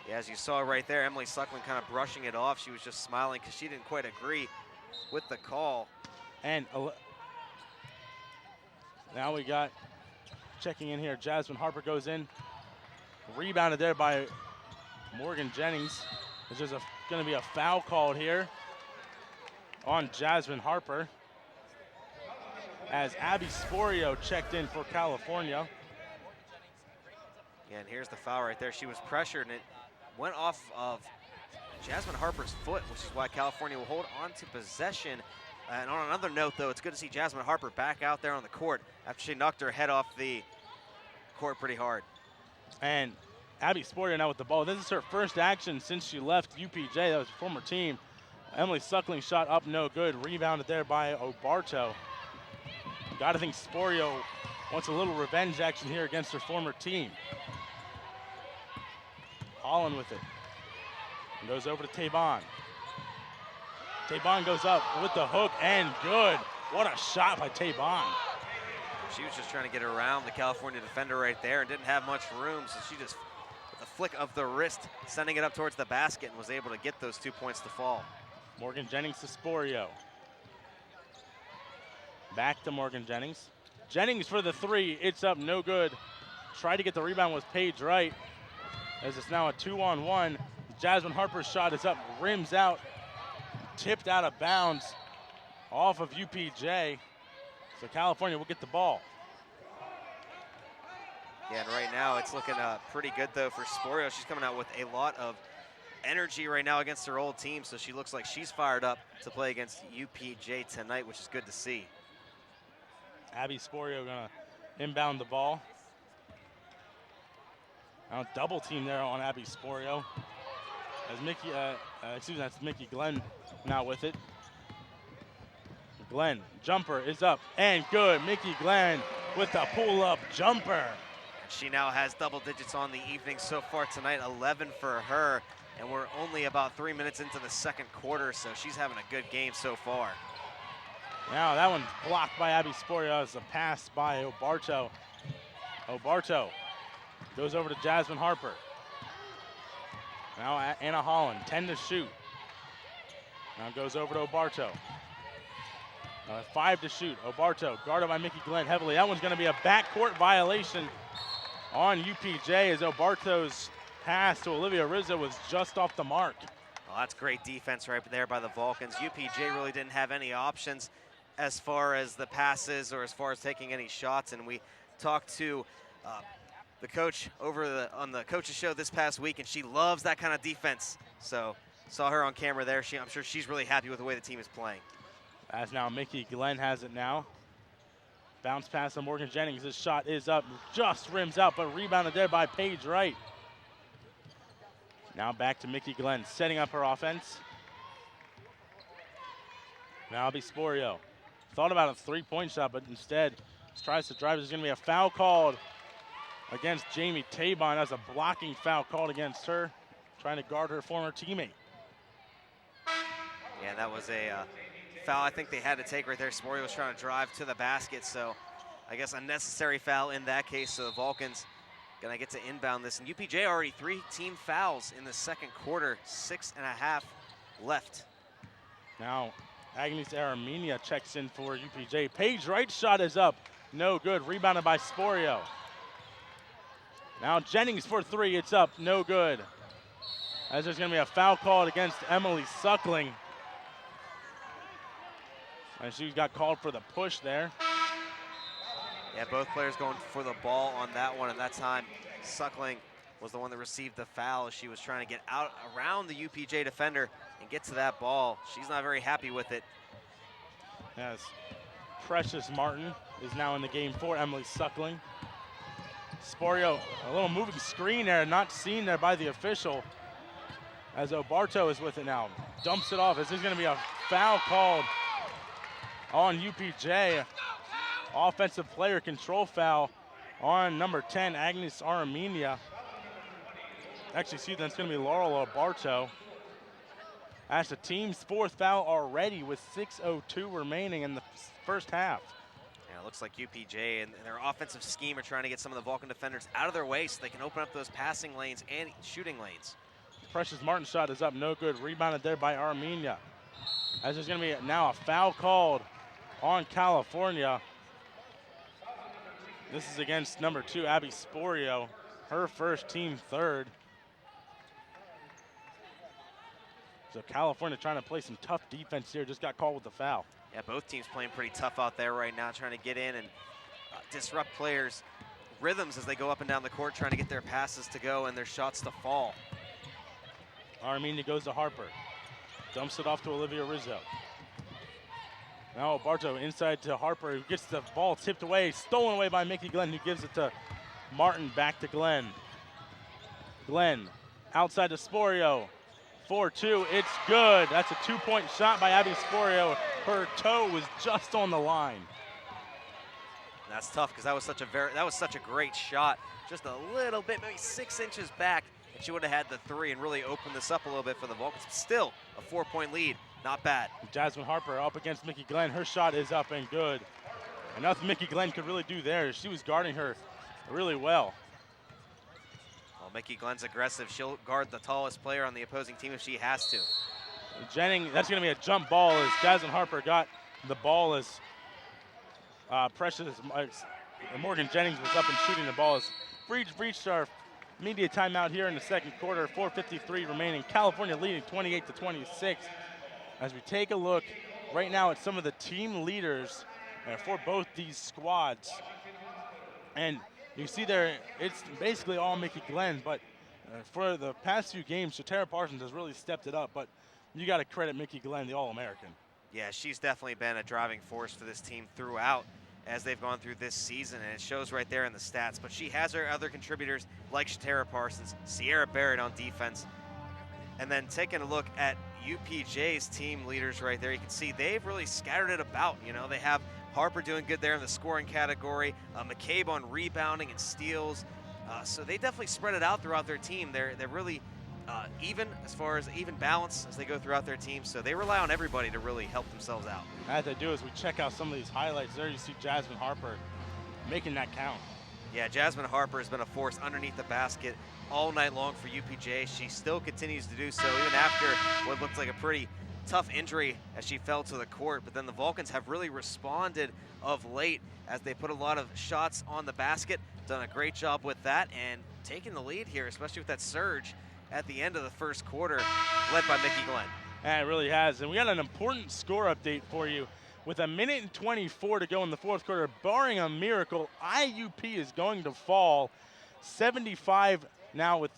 Yeah, as you saw right there, Emily Suckling kind of brushing it off. She was just smiling because she didn't quite agree with the call. And now we got, checking in here, Jasmine Harper goes in. Rebounded there by Morgan Jennings. There's just going to be a foul called here on Jasmine Harper, as Abby Sporio checked in for California. Yeah, and here's the foul right there. She was pressured, and it went off of Jasmine Harper's foot, which is why California will hold on to possession. And on another note, though, it's good to see Jasmine Harper back out there on the court after she knocked her head off the court pretty hard. And Abby Sporio now with the ball. This is her first action since she left UPJ. That was a former team. Emily Suckling shot up, no good. Rebounded there by Obarto. Got to think Sporio wants a little revenge action here against her former team. Holland with it. And goes over to Tabon. Tabon goes up with the hook and good. What a shot by Tabon. She was just trying to get around the California defender right there and didn't have much room, so she just, with a flick of the wrist, sending it up towards the basket and was able to get those 2 points to fall. Morgan Jennings to Sporio. Back to Morgan Jennings. Jennings for the 3, it's up, no good. Tried to get the rebound with Paige Wright, as it's now a 2-on-1. Jasmine Harper's shot is up, rims out, tipped out of bounds off of UPJ. So California will get the ball. Yeah, and right now it's looking pretty good, though, for Sporio. She's coming out with a lot of energy right now against her old team, so she looks like she's fired up to play against UPJ tonight, which is good to see. Abby Sporio gonna inbound the ball. Now double team there on Abby Sporio. As Mickey, that's Mickey Glenn now with it. Glenn, jumper is up and good. Mickey Glenn with the pull-up jumper. She now has double digits on the evening so far tonight, 11 for her, and we're only about 3 minutes into the second quarter, so she's having a good game so far. Now that one blocked by Abby Sporio as a pass by Obarto. Obarto goes over to Jasmine Harper. Now Anna Holland, 10 to shoot. Now goes over to Obarto. 5 to shoot. Obarto guarded by Mickey Glenn heavily. That one's going to be a backcourt violation on UPJ, as Obarto's pass to Olivia Rizzo was just off the mark. Well, that's great defense right there by the Vulcans. UPJ really didn't have any options as far as the passes or as far as taking any shots, and we talked to the coach on the coaches show this past week, and she loves that kind of defense. So saw her on camera there. I'm sure she's really happy with the way the team is playing. As now Mickey Glenn has it now. Bounce pass to Morgan Jennings. His shot is up, just rims out, but rebounded there by Paige Wright. Now back to Mickey Glenn, setting up her offense. Now it'll be Sporio. Thought about a 3-point shot, but instead tries to drive. There's going to be a foul called against Jamie Tabon. That's a blocking foul called against her, trying to guard her former teammate. Yeah, that was a foul I think they had to take right there. Sporia was trying to drive to the basket, so I guess unnecessary foul in that case. So the Vulcans gonna get to inbound this. And UPJ already 3 team fouls in the second quarter, 6.5 left. Now, Agnes Armenia checks in for UPJ. Page right shot is up, no good. Rebounded by Sporio. Now Jennings for 3, it's up, no good. As there's gonna be a foul called against Emily Suckling. And she got called for the push there. Yeah, both players going for the ball on that one, and that time Suckling was the one that received the foul. She was trying to get out around the UPJ defender and get to that ball. She's not very happy with it. Yes, Precious Martin is now in the game for Emily Suckling. Sporio, a little moving screen there, not seen there by the official, as Obarto is with it now. Dumps it off. This is going to be a foul called on UPJ. Offensive player control foul on number 10, Agnes Armenia. Actually, see, that's going to be Laurel Obarto. That's the team's 4th foul already with 6:02 remaining in the first half. Yeah, it looks like UPJ and their offensive scheme are trying to get some of the Vulcan defenders out of their way so they can open up those passing lanes and shooting lanes. Precious Martin's shot is up, no good. Rebounded there by Armenia. As there's going to be now a foul called on California. This is against number 2, Abby Sporio, her first, team 3rd. So California trying to play some tough defense here, just got called with the foul. Yeah, both teams playing pretty tough out there right now, trying to get in and disrupt players' rhythms as they go up and down the court, trying to get their passes to go and their shots to fall. Armenia goes to Harper. Dumps it off to Olivia Rizzo. Now Barto inside to Harper, who gets the ball tipped away, stolen away by Mickey Glenn, who gives it to Martin, back to Glenn. Glenn outside to Sporio. 4-2, it's good. That's a 2-point shot by Abby Sporio. Her toe was just on the line. That's tough because that was such a great shot. Just a little bit, maybe 6 inches back, and she would have had the 3 and really opened this up a little bit for the Vulcans. Still a 4-point lead, not bad. Jasmine Harper up against Mickey Glenn. Her shot is up and good. And nothing Mickey Glenn could really do there. She was guarding her really well. Well, Mickey Glenn's aggressive. She'll guard the tallest player on the opposing team if she has to. Jennings, that's going to be a jump ball as Jasmine Harper got the ball as Morgan Jennings was up and shooting the ball. As breached our media timeout here in the second quarter. 4:53 remaining. California leading 28-26. As we take a look right now at some of the team leaders for both these squads. And you see there, it's basically all Mickey Glenn, but for the past few games, Shatara Parsons has really stepped it up, but you got to credit Mickey Glenn, the All-American. Yeah, she's definitely been a driving force for this team throughout as they've gone through this season, and it shows right there in the stats. But she has her other contributors like Shatara Parsons, Sierra Barrett on defense. And then taking a look at UPJ's team leaders right there, you can see they've really scattered it about. You know, they have Harper doing good there in the scoring category, McCabe on rebounding and steals. So they definitely spread it out throughout their team. They're really even as far as even balance as they go throughout their team. So they rely on everybody to really help themselves out. As they do, as we check out some of these highlights, there you see Jasmine Harper making that count. Yeah, Jasmine Harper has been a force underneath the basket all night long for UPJ. She still continues to do so even after what looked like a pretty tough injury as she fell to the court. But then the Vulcans have really responded of late as they put a lot of shots on the basket, done a great job with that, and taking the lead here, especially with that surge at the end of the first quarter, led by Mickey Glenn. And it really has. And we got an important score update for you. With 1:24 to go in the fourth quarter, barring a miracle, IUP is going to fall 75 now with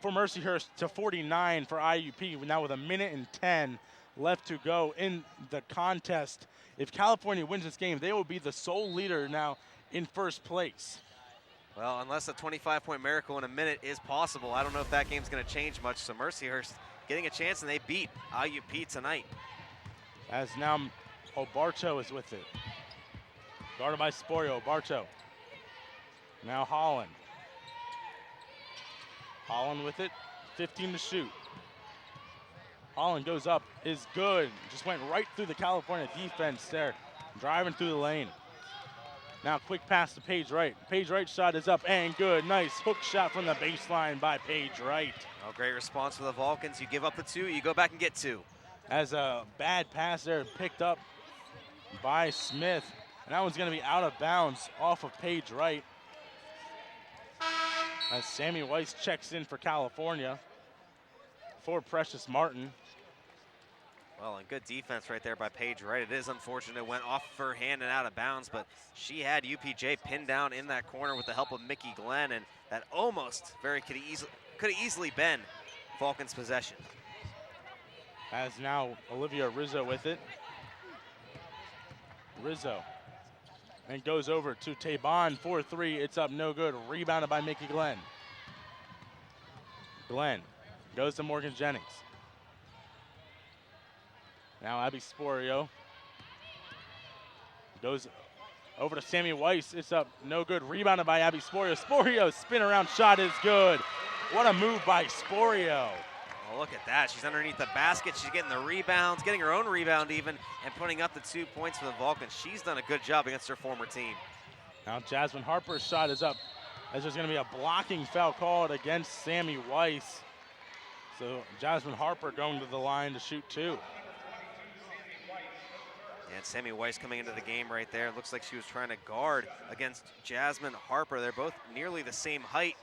for Mercyhurst to 49 for IUP, now with 1:10 left to go in the contest. If California wins this game, they will be the sole leader now in first place. Well, unless a 25-point miracle in a minute is possible, I don't know if that game's going to change much. So Mercyhurst getting a chance, and they beat IUP tonight. As now Obarto is with it. Guarded by Sporio. Bartow. Now Holland. Holland with it. 15 to shoot. Holland goes up, is good. Just went right through the California defense there. Driving through the lane. Now quick pass to Paige Wright. Paige Wright's shot is up and good. Nice hook shot from the baseline by Paige Wright. Oh, great response for the Vulcans. You give up the 2, you go back and get 2. As a bad pass there picked up by Smith. And that one's going to be out of bounds off of Paige Wright. As Sammy Weiss checks in for California for Precious Martin. Well, and good defense right there by Paige Wright. It is unfortunate it went off her hand and out of bounds, but she had UPJ pinned down in that corner with the help of Mickey Glenn, and that almost could have easily been Vulcan's possession. As now Olivia Rizzo with it. Rizzo. And goes over to Tabon for 3. It's up, no good. Rebounded by Mickey Glenn. Glenn goes to Morgan Jennings. Now Abby Sporio goes over to Sammy Weiss. It's up, no good. Rebounded by Abby Sporio. Sporio spin around shot is good. What a move by Sporio. Oh, look at that. She's underneath the basket. She's getting the rebounds, getting her own rebound even, and putting up the 2 points for the Vulcans. She's done a good job against her former team. Now Jasmine Harper's shot is up, as there's going to be a blocking foul called against Sammy Weiss. So Jasmine Harper going to the line to shoot 2. And Sammy Weiss coming into the game right there. Looks like she was trying to guard against Jasmine Harper. They're both nearly the same height.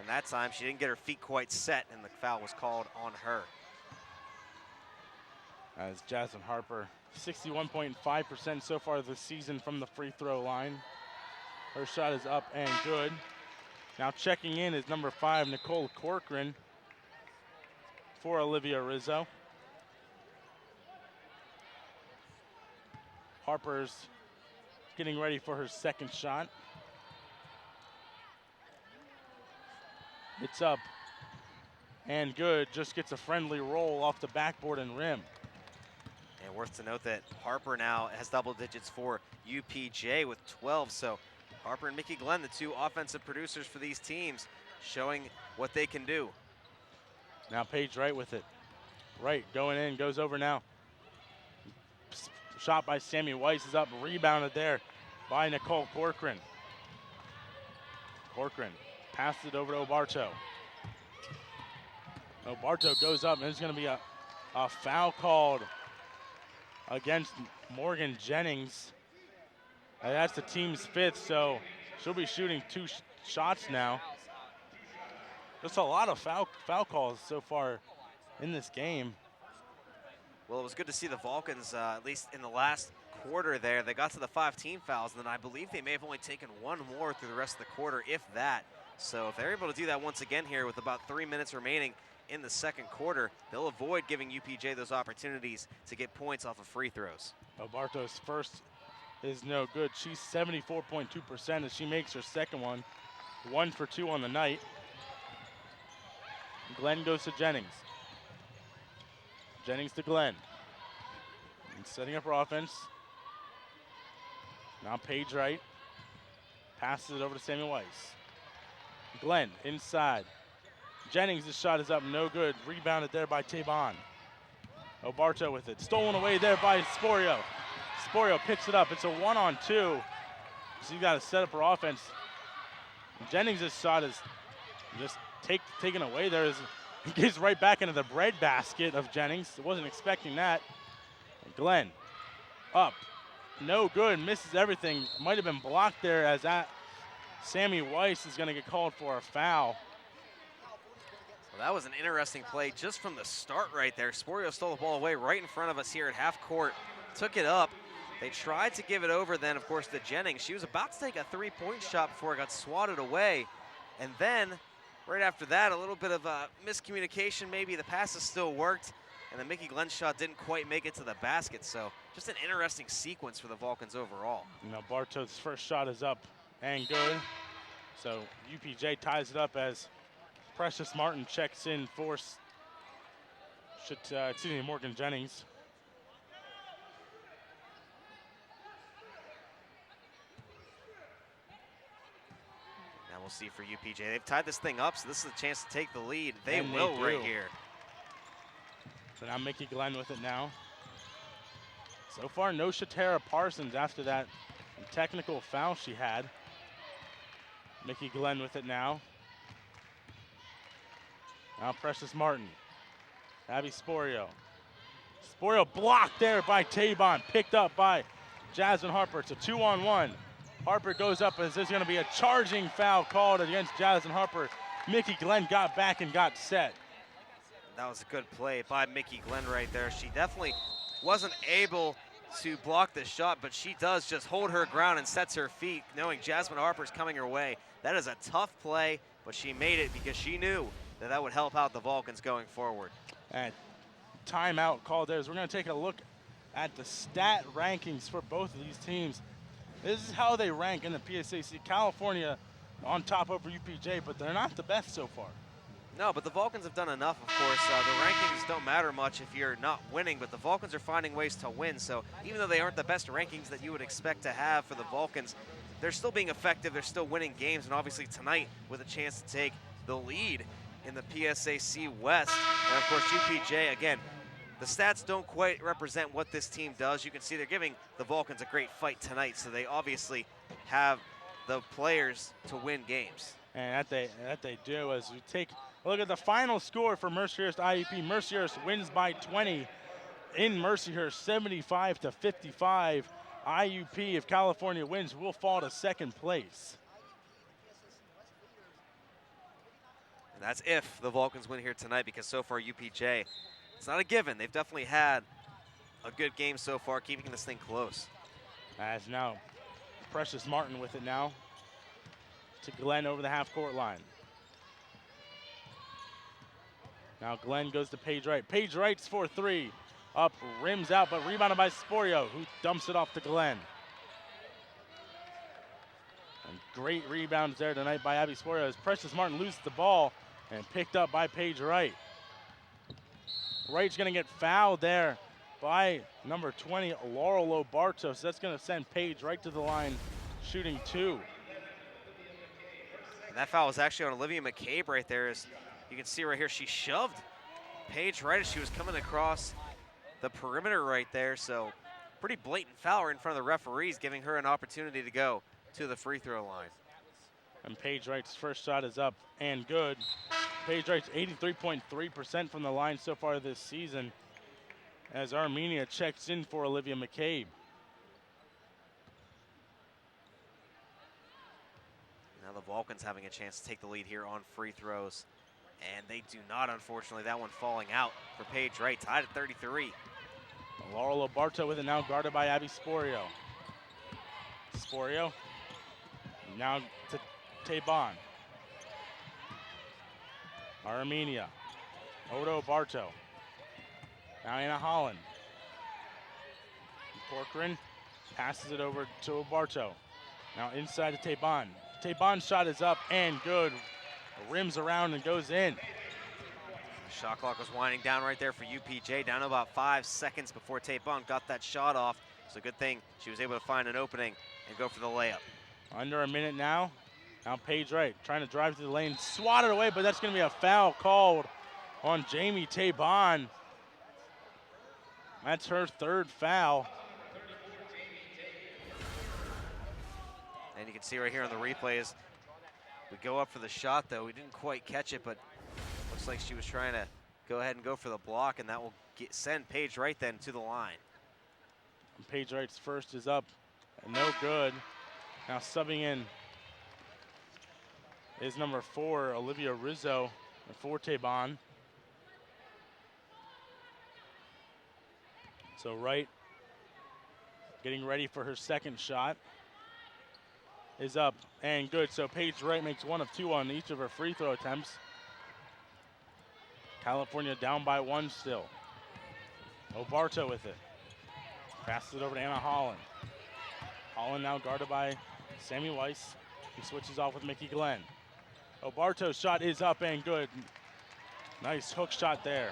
And that time she didn't get her feet quite set, and the foul was called on her. As Jasmine Harper, 61.5% so far this season from the free throw line. Her shot is up and good. Now checking in is number 5, Nicole Corcoran for Olivia Rizzo. Harper's getting ready for her second shot. It's up and good, just gets a friendly roll off the backboard and rim. And worth to note that Harper now has double digits for UPJ with 12. So Harper and Mickey Glenn, the 2 offensive producers for these teams, showing what they can do. Now Paige Wright with it. Wright going in, goes over now. Shot by Sammy Weiss is up, rebounded there by Nicole Corcoran. Corcoran passes it over to Obarto. Obarto goes up, and there's going to be a foul called against Morgan Jennings. And that's the team's 5th, so she'll be shooting 2 shots now. Just a lot of foul calls so far in this game. Well, it was good to see the Vulcans, at least in the last quarter there. They got to the 5 team fouls, and then I believe they may have only taken 1 more through the rest of the quarter, if that. So if they're able to do that once again here with about 3 minutes remaining in the second quarter, they'll avoid giving UPJ those opportunities to get points off of free throws. Obarto's first is no good. She's 74.2% as she makes her second one. 1 for 2 on the night. Glenn goes to Jennings. Jennings to Glenn. And setting up her offense. Now Paige Wright passes it over to Sammy Weiss. Glenn inside. Jennings' shot is up, no good. Rebounded there by Tabon. Obarto with it. Stolen away there by Sporio. Sporio picks it up. It's a 1-on-2. So you got to set up her offense. Jennings' shot is just taken away there. He gets right back into the bread basket of Jennings. Wasn't expecting that. Glenn up. No good. Misses everything. Might have been blocked there as that Sammy Weiss is going to get called for a foul. Well, that was an interesting play just from the start right there. Sporio stole the ball away right in front of us here at half court. Took it up. They tried to give it over then, of course, to Jennings. She was about to take a 3-point shot before it got swatted away. And then right after that, a little bit of a miscommunication. Maybe the passes still worked, and the Mickey Glenn shot didn't quite make it to the basket. So just an interesting sequence for the Vulcans overall. Now Bartow's first shot is up and good. So UPJ ties it up as Precious Martin checks in for Morgan Jennings. see for UPJ. They've tied this thing up, so this is a chance to take the lead. They And will do. right here. So now Mickey Glenn with it now. So far, no Shatara Parsons after that technical foul she had. Mickey Glenn with it now. Now Precious Martin. Abby Sporio. Sporio blocked there by Tabon, picked up by Jasmine Harper. It's a 2-on-1. Harper goes up, and there's going to be a charging foul called against Jasmine Harper. Mickey Glenn got back and got set. That was a good play by Mickey Glenn right there. She definitely wasn't able to block the shot, but she does just hold her ground and sets her feet, knowing Jasmine Harper's coming her way. That is a tough play, but she made it because she knew that that would help out the Vulcans going forward. And timeout called there. We're going to take a look at the stat rankings for both of these teams. This is how they rank in the PSAC. California on top over UPJ, but they're not the best so far. No, but the Vulcans have done enough, of course. The rankings don't matter much if you're not winning, but the Vulcans are finding ways to win. So even though they aren't the best rankings that you would expect to have for the Vulcans, they're still being effective. They're still winning games, and obviously tonight with a chance to take the lead in the PSAC West. And of course, UPJ, again, the stats don't quite represent what this team does. You can see they're giving the Vulcans a great fight tonight, so they obviously have the players to win games. And that they do. As we take a look at the final score for Mercyhurst IUP, Mercyhurst wins by 20 in Mercyhurst, 75-55. IUP, if California wins, will fall to second place. And that's if the Vulcans win here tonight, because so far UPJ, it's not a given. They've definitely had a good game so far, keeping this thing close. As now Precious Martin with it now to Glenn over the half-court line. Now Glenn goes to Paige Wright. Paige Wright's for three. Up, rims out, but rebounded by Sporio, who dumps it off to Glenn. And great rebounds there tonight by Abby Sporio as Precious Martin loses the ball and picked up by Paige Wright. Wright's going to get fouled there by number 20, Laurel Lobarto. So that's going to send Paige right to the line, shooting two. And that foul was actually on Olivia McCabe right there. As you can see right here, she shoved Paige right as she was coming across the perimeter right there. So pretty blatant foul right in front of the referees, giving her an opportunity to go to the free throw line. And Paige Wright's first shot is up and good. Paige Wright's 83.3% from the line so far this season as Armenia checks in for Olivia McCabe. Now the Vulcans having a chance to take the lead here on free throws. And they do not, unfortunately. That one falling out for Paige Wright, tied at 33. Laurel Lobarto with it now, guarded by Abby Sporio. Sporio now to Tabon. Armenia. Odo Barto. Now Anna Holland. Corcoran passes it over to Barto. Now inside to Tabon. Tabon's shot is up and good. Rims around and goes in. The shot clock was winding down right there for UPJ, down to about 5 seconds before Tabon got that shot off. So good thing she was able to find an opening and go for the layup. Under a minute now. Now Paige Wright trying to drive to the lane, swatted away, but that's going to be a foul called on Jamie Tabon. That's her third foul. And you can see right here on the replays, we go up for the shot though. We didn't quite catch it, but looks like she was trying to go ahead and go for the block, and that will send Paige Wright then to the line. And Paige Wright's first is up and no good. Now subbing in is number 4, Olivia Rizzo, for Tabon. So Wright getting ready for her second shot is up and good. So Paige Wright makes 1 of 2 on each of her free throw attempts. California down by 1 still. Obarto with it. Passes it over to Anna Holland. Holland now guarded by Sammy Weiss. He switches off with Mickey Glenn. Obarto's shot is up and good. Nice hook shot there.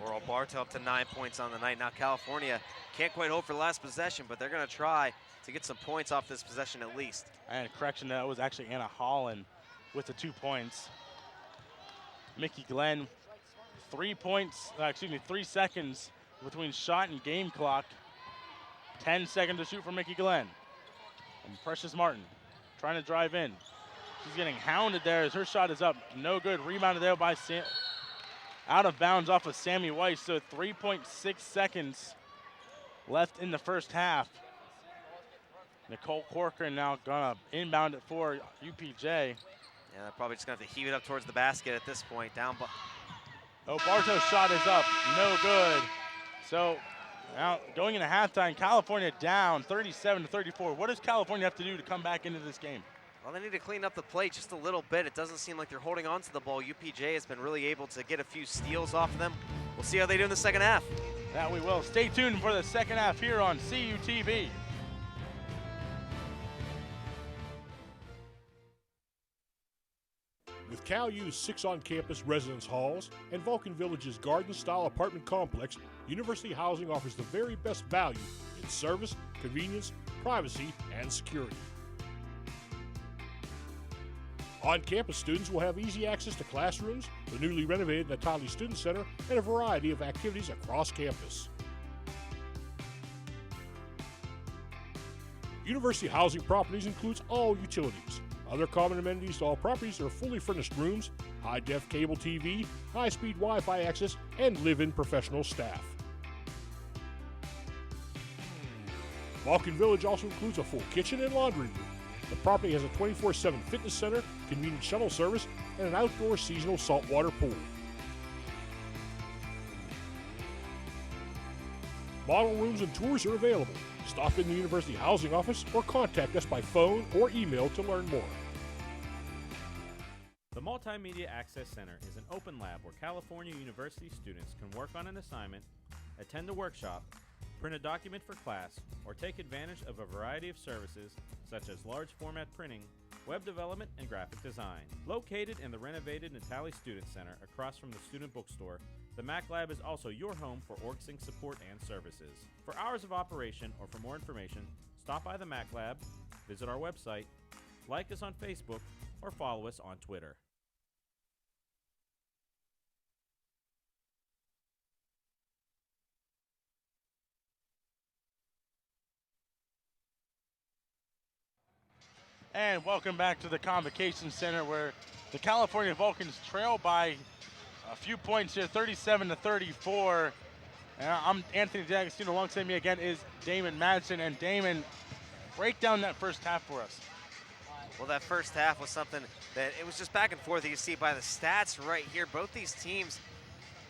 Laurel Barto up to 9 points on the night. Now California can't quite hold for last possession, but they're going to try to get some points off this possession at least. And correction, that was actually Anna Holland with the 2 points. Mickey Glenn, 3 seconds between shot and game clock. 10 seconds to shoot for Mickey Glenn. And Precious Martin trying to drive in. She's getting hounded there as her shot is up. No good. Rebounded there by out of bounds off of Sammy Weiss. So 3.6 seconds left in the first half. Nicole Corcoran now gonna inbound it for UPJ. Yeah, they're probably just gonna have to heave it up towards the basket at this point. Down. Bartow's shot is up. No good. So now going into halftime, California down 37-34. What does California have to do to come back into this game? Well, they need to clean up the play just a little bit. It doesn't seem like they're holding on to the ball. UPJ has been really able to get a few steals off of them. We'll see how they do in the second half. That we will. Stay tuned for the second half here on CUTV. With Cal U's 6 on-campus residence halls and Vulcan Village's garden-style apartment complex, University Housing offers the very best value in service, convenience, privacy, and security. On-campus students will have easy access to classrooms, the newly renovated Natali Student Center, and a variety of activities across campus. University Housing Properties includes all utilities. Other common amenities to all properties are fully furnished rooms, high-def cable TV, high-speed Wi-Fi access, and live-in professional staff. Vulcan Village also includes a full kitchen and laundry room. The property has a 24/7 fitness center, convenient shuttle service, and an outdoor seasonal saltwater pool. Model rooms and tours are available. Stop in the University Housing Office or contact us by phone or email to learn more. The Multimedia Access Center is an open lab where California University students can work on an assignment, attend a workshop, print a document for class, or take advantage of a variety of services such as large format printing, web development, and graphic design. Located in the renovated Natali Student Center across from the student bookstore, the Mac Lab is also your home for OrgSync support and services. For hours of operation or for more information, stop by the Mac Lab, visit our website, like us on Facebook, or follow us on Twitter. And welcome back to the Convocation Center where the California Vulcans trail by a few points here, 37-34. And I'm Anthony D'Agostino. Alongside me again is Damon Madsen. And Damon, break down that first half for us. Well, that first half was something that it was just back and forth. You see by the stats right here, both these teams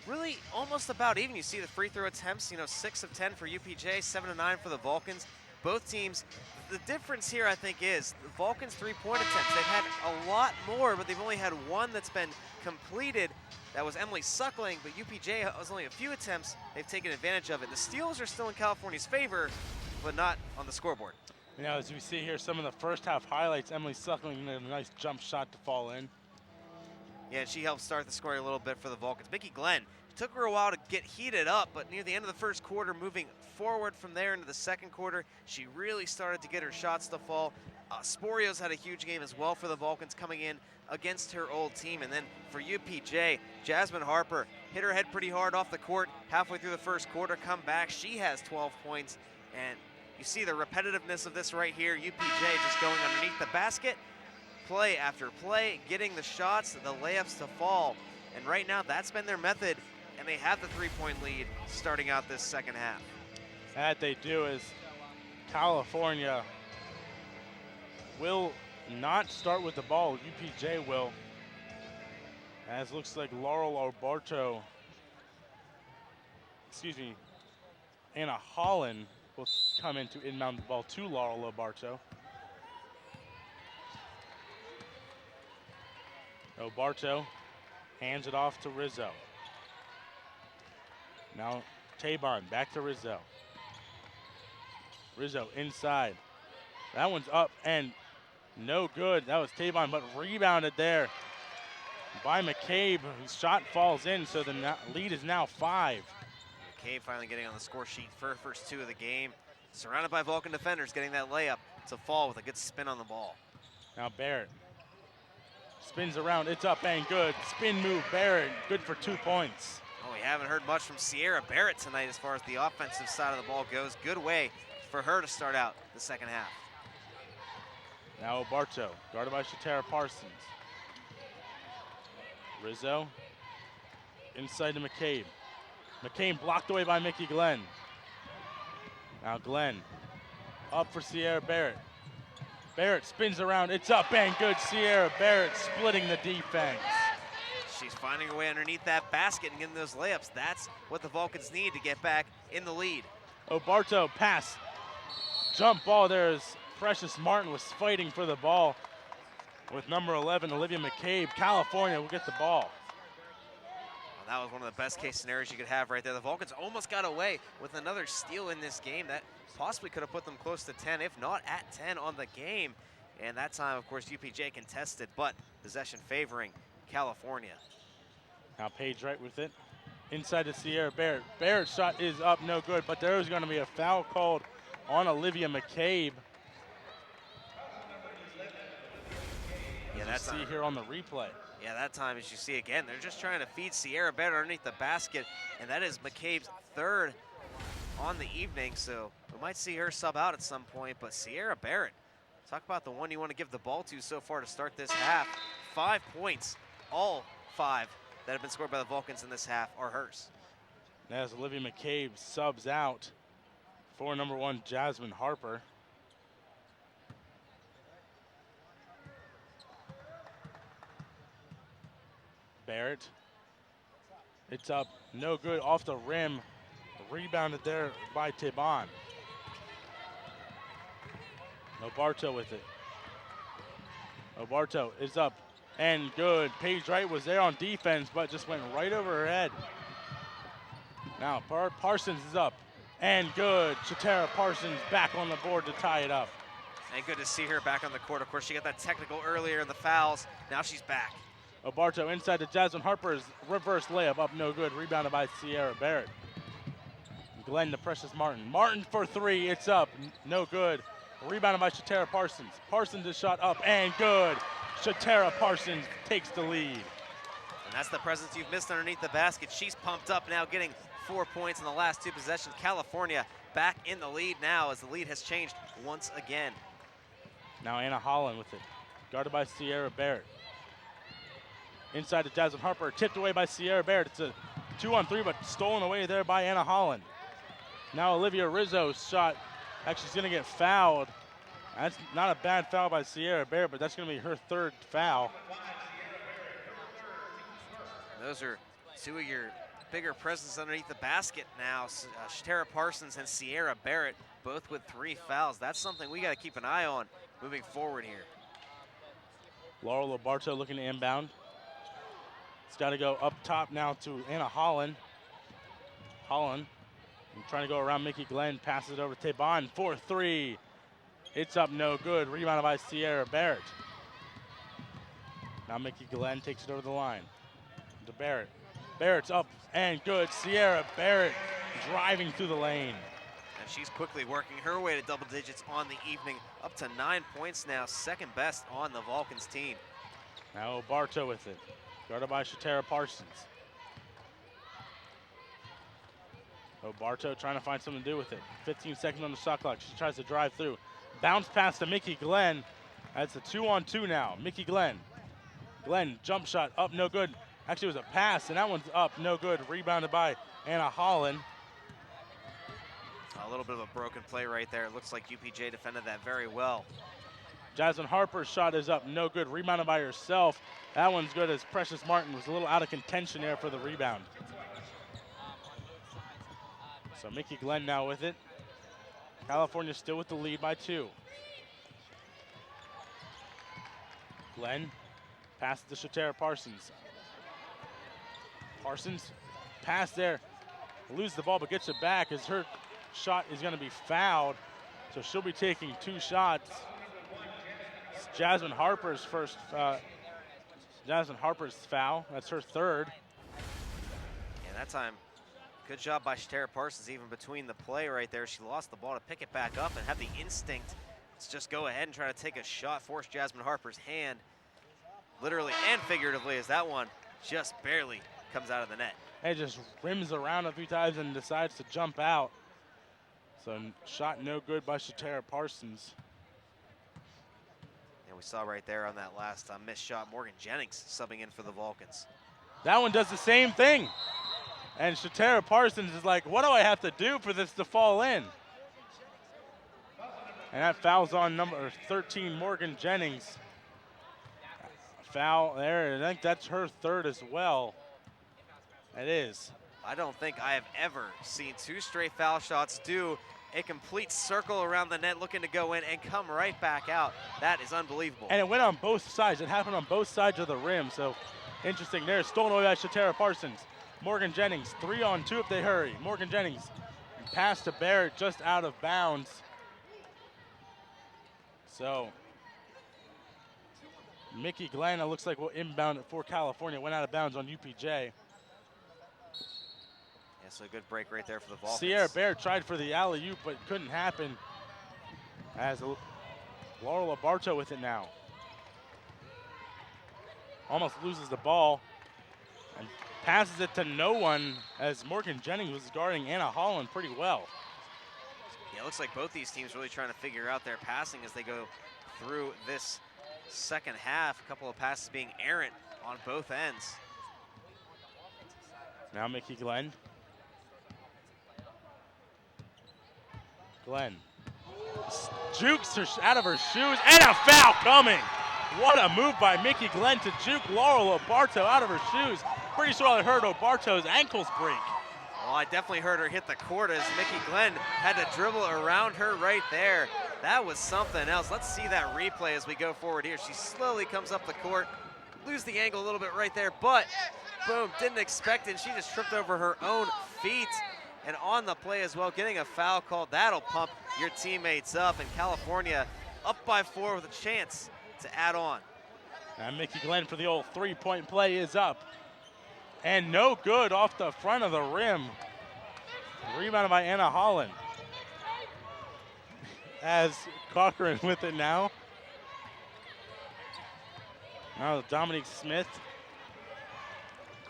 really almost about even. You see the free throw attempts, 6 of 10 for UPJ, 7 of 9 for the Vulcans. Both teams, the difference here I think is the Vulcans' three-point attempts. They've had a lot more, but they've only had one that's been completed. That was Emily Suckling, but UPJ has only a few attempts. They've taken advantage of it. The steals are still in California's favor, but not on the scoreboard. As we see here, some of the first half highlights, Emily Suckling, a nice jump shot to fall in. Yeah, and she helped start the scoring a little bit for the Vulcans. Mickey Glenn, it took her a while to get heated up, but near the end of the first quarter, moving forward from there into the second quarter, she really started to get her shots to fall. Sporios had a huge game as well for the Vulcans coming in against her old team. And then for UPJ, Jasmine Harper hit her head pretty hard off the court halfway through the first quarter, come back. She has 12 points, and you see the repetitiveness of this right here. UPJ just going underneath the basket, play after play, getting the shots, the layups to fall. And right now, that's been their method, and they have the three-point lead starting out this second half. That they do is California will not start with the ball. UPJ will. As looks like Anna Holland will come in to inbound the ball to Laurel Obarto. Obarto hands it off to Rizzo. Now Tabon back to Rizzo. Rizzo inside. That one's up and no good. That was Tabon, but rebounded there by McCabe, whose shot falls in, so the lead is now 5. McCabe finally getting on the score sheet for her first 2 of the game. Surrounded by Vulcan defenders, getting that layup to fall with a good spin on the ball. Now Barrett Spins around, it's up and good. Spin move, Barrett, good for 2 points. Oh, we haven't heard much from Sierra Barrett tonight as far as the offensive side of the ball goes. Good way for her to start out the second half. Now Bartow, guarded by Shatara Parsons. Rizzo, inside to McCabe. McCabe blocked away by Mickey Glenn. Now Glenn, up for Sierra Barrett. Barrett spins around, it's up and good. Sierra Barrett splitting the defense. She's finding her way underneath that basket and getting those layups. That's what the Vulcans need to get back in the lead. Bartow pass, jump ball there as Precious Martin was fighting for the ball with number 11, Olivia McCabe. California will get the ball. Well, that was one of the best case scenarios you could have right there. The Vulcans almost got away with another steal in this game. That possibly could have put them close to 10, if not at 10 on the game. And that time, of course, UPJ contested, but possession favoring California. Now Paige Wright with it. Inside to Sierra Barrett. Barrett's shot is up, no good, but there is going to be a foul called on Olivia McCabe. Yeah, that's see here on the replay. Yeah, that time, as you see again, they're just trying to feed Sierra Barrett underneath the basket, and that is McCabe's third on the evening, so we might see her sub out at some point, but Sierra Barrett, talk about the one you want to give the ball to so far to start this half. 5 points, all 5 that have been scored by the Vulcans in this half are hers. As Olivia McCabe subs out for number 1, Jasmine Harper. Barrett, it's up, no good, off the rim, rebounded there by Teban. Bartow with it. Bartow is up and good. Paige Wright was there on defense, but just went right over her head. Now Parsons is up and good. Shatara Parsons back on the board to tie it up. And good to see her back on the court. Of course, she got that technical earlier in the fouls. Now she's back. Bartow inside to Jasmine Harper's reverse layup, up no good. Rebounded by Sierra Barrett. Glenn to Precious Martin. Martin for 3, it's up, no good. Rebounded by Shatara Parsons. Parsons is shot up and good. Shatara Parsons takes the lead. And that's the presence you've missed underneath the basket. She's pumped up now, getting 4 points in the last 2 possessions. California back in the lead now as the lead has changed once again. Now Anna Holland with it, guarded by Sierra Barrett. Inside to Jasmine Harper, tipped away by Sierra Barrett. It's a 2-on-3, but stolen away there by Anna Holland. Now Olivia Rizzo's shot, actually she's gonna get fouled. That's not a bad foul by Sierra Barrett, but that's gonna be her 3rd foul. Those are 2 of your bigger presence underneath the basket now. Shatara Parsons and Sierra Barrett both with 3 fouls. That's something we got to keep an eye on moving forward here. Laurel Bartow looking to inbound. It's got to go up top now to Anna Holland. Holland trying to go around Mickey Glenn, passes it over to Teban for 3. It's up, no good. Rebounded by Sierra Barrett. Now Mickey Glenn takes it over the line to Barrett. Barrett's up and good. Sierra Barrett driving through the lane. And she's quickly working her way to double digits on the evening, up to 9 points now, 2nd best on the Vulcans team. Now Bartow with it, guarded by Shatara Parsons. Bartow trying to find something to do with it. 15 seconds on the shot clock. She tries to drive through. Bounce pass to Mickey Glenn. That's a 2-on-2 now. Mickey Glenn. Glenn, jump shot, up, no good. Actually, it was a pass, and that one's up, no good. Rebounded by Anna Holland. A little bit of a broken play right there. It looks like UPJ defended that very well. Jasmine Harper's shot is up, no good. Rebounded by herself. That one's good as Precious Martin was a little out of contention there for the rebound. So Mickey Glenn now with it. California still with the lead by 2. Glenn passes to Shatara Parsons. Parsons, pass there, loses the ball but gets it back as her shot is going to be fouled. So she'll be taking 2 shots. It's Jasmine Harper's foul. That's her 3rd. And that time, good job by Shatara Parsons, even between the play right there. She lost the ball to pick it back up and have the instinct to just go ahead and try to take a shot, force Jasmine Harper's hand. literally and figuratively, as that one just barely comes out of the net. And just rims around a few times and decides to jump out. So shot no good by Shatara Parsons. And we saw right there on that last missed shot, Morgan Jennings subbing in for the Vulcans. That one does the same thing. And Shatara Parsons is like, what do I have to do for this to fall in? And that fouls on number 13, Morgan Jennings. Foul there, and I think that's her third as well. It is. I don't think I have ever seen 2 straight foul shots do a complete circle around the net looking to go in and come right back out. That is unbelievable. And it went on both sides. It happened on both sides of the rim. So interesting there. Stolen away by Shatara Parsons. Morgan Jennings, 3-on-2 if they hurry. Morgan Jennings, pass to Barrett just out of bounds. So Mickey Glenn, it looks like will inbound it for California. Went out of bounds on UPJ. Yeah, so a good break right there for the Vulcans. Sierra Barrett tried for the alley-oop, but couldn't happen. As Laurel Abarto with it now. Almost loses the ball and passes it to no one as Morgan Jennings was guarding Anna Holland pretty well. Yeah, it looks like both these teams really trying to figure out their passing as they go through this second half. A couple of passes being errant on both ends. Now Mickey Glenn. Glenn jukes her out of her shoes, and a foul coming. What a move by Mickey Glenn to juke Laurel Obarto out of her shoes. Pretty sure I heard Obarto's ankles break. Well, I definitely heard her hit the court as Mickey Glenn had to dribble around her right there. That was something else. Let's see that replay as we go forward here. She slowly comes up the court, lose the angle a little bit right there, but boom, didn't expect it. She just tripped over her own feet. And on the play as well, getting a foul called. That'll pump your teammates up. And California up by 4 with a chance to add on. And Mickey Glenn for the old three-point play is up. And no good off the front of the rim. Rebounded by Anna Holland. As Cochran with it now. Now Dominique Smith.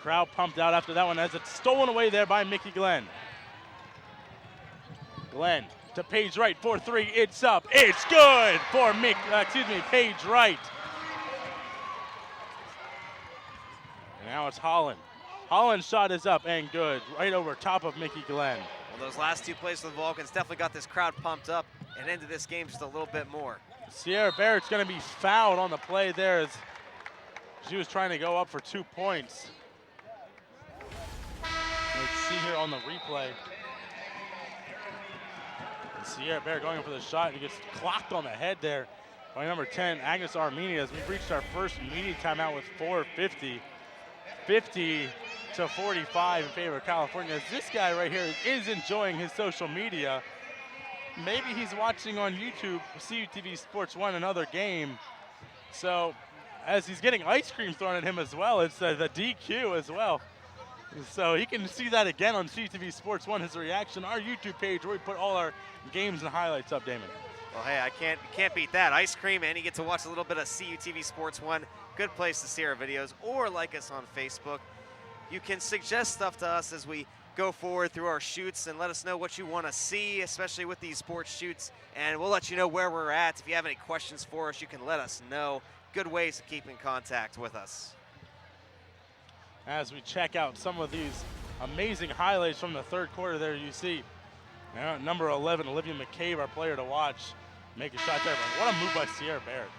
Crowd pumped out after that one as it's stolen away there by Mickey Glenn. Glenn to Paige Wright for 3. It's up. It's good for Paige Wright. And now it's Holland. Holland's shot is up and good, right over top of Mickey Glenn. Well, those last 2 plays for the Vulcans definitely got this crowd pumped up and into this game just a little bit more. Sierra Barrett's going to be fouled on the play there as she was trying to go up for 2 points. Let's see here on the replay. Sierra Barrett going in for the shot, and he gets clocked on the head there by number 10, Agnes Armenia, as we've reached our first media timeout with 4:50. 50 to 45 in favor of California. As this guy right here is enjoying his social media. Maybe he's watching on YouTube, CUTV Sports 1, another game. So as he's getting ice cream thrown at him as well, it's the DQ as well. So he can see that again on CUTV Sports 1, his reaction, our YouTube page where we put all our games and highlights up, Damon. Well, hey, you can't beat that. Ice cream, and you get to watch a little bit of CUTV Sports 1. Good place to see our videos, or like us on Facebook. You can suggest stuff to us as we go forward through our shoots and let us know what you want to see, especially with these sports shoots, and we'll let you know where we're at. If you have any questions for us, you can let us know. Good ways to keep in contact with us. As we check out some of these amazing highlights from the third quarter there, you see number 11, Olivia McCabe, our player to watch, make a shot there. But what a move by Sierra Barrett.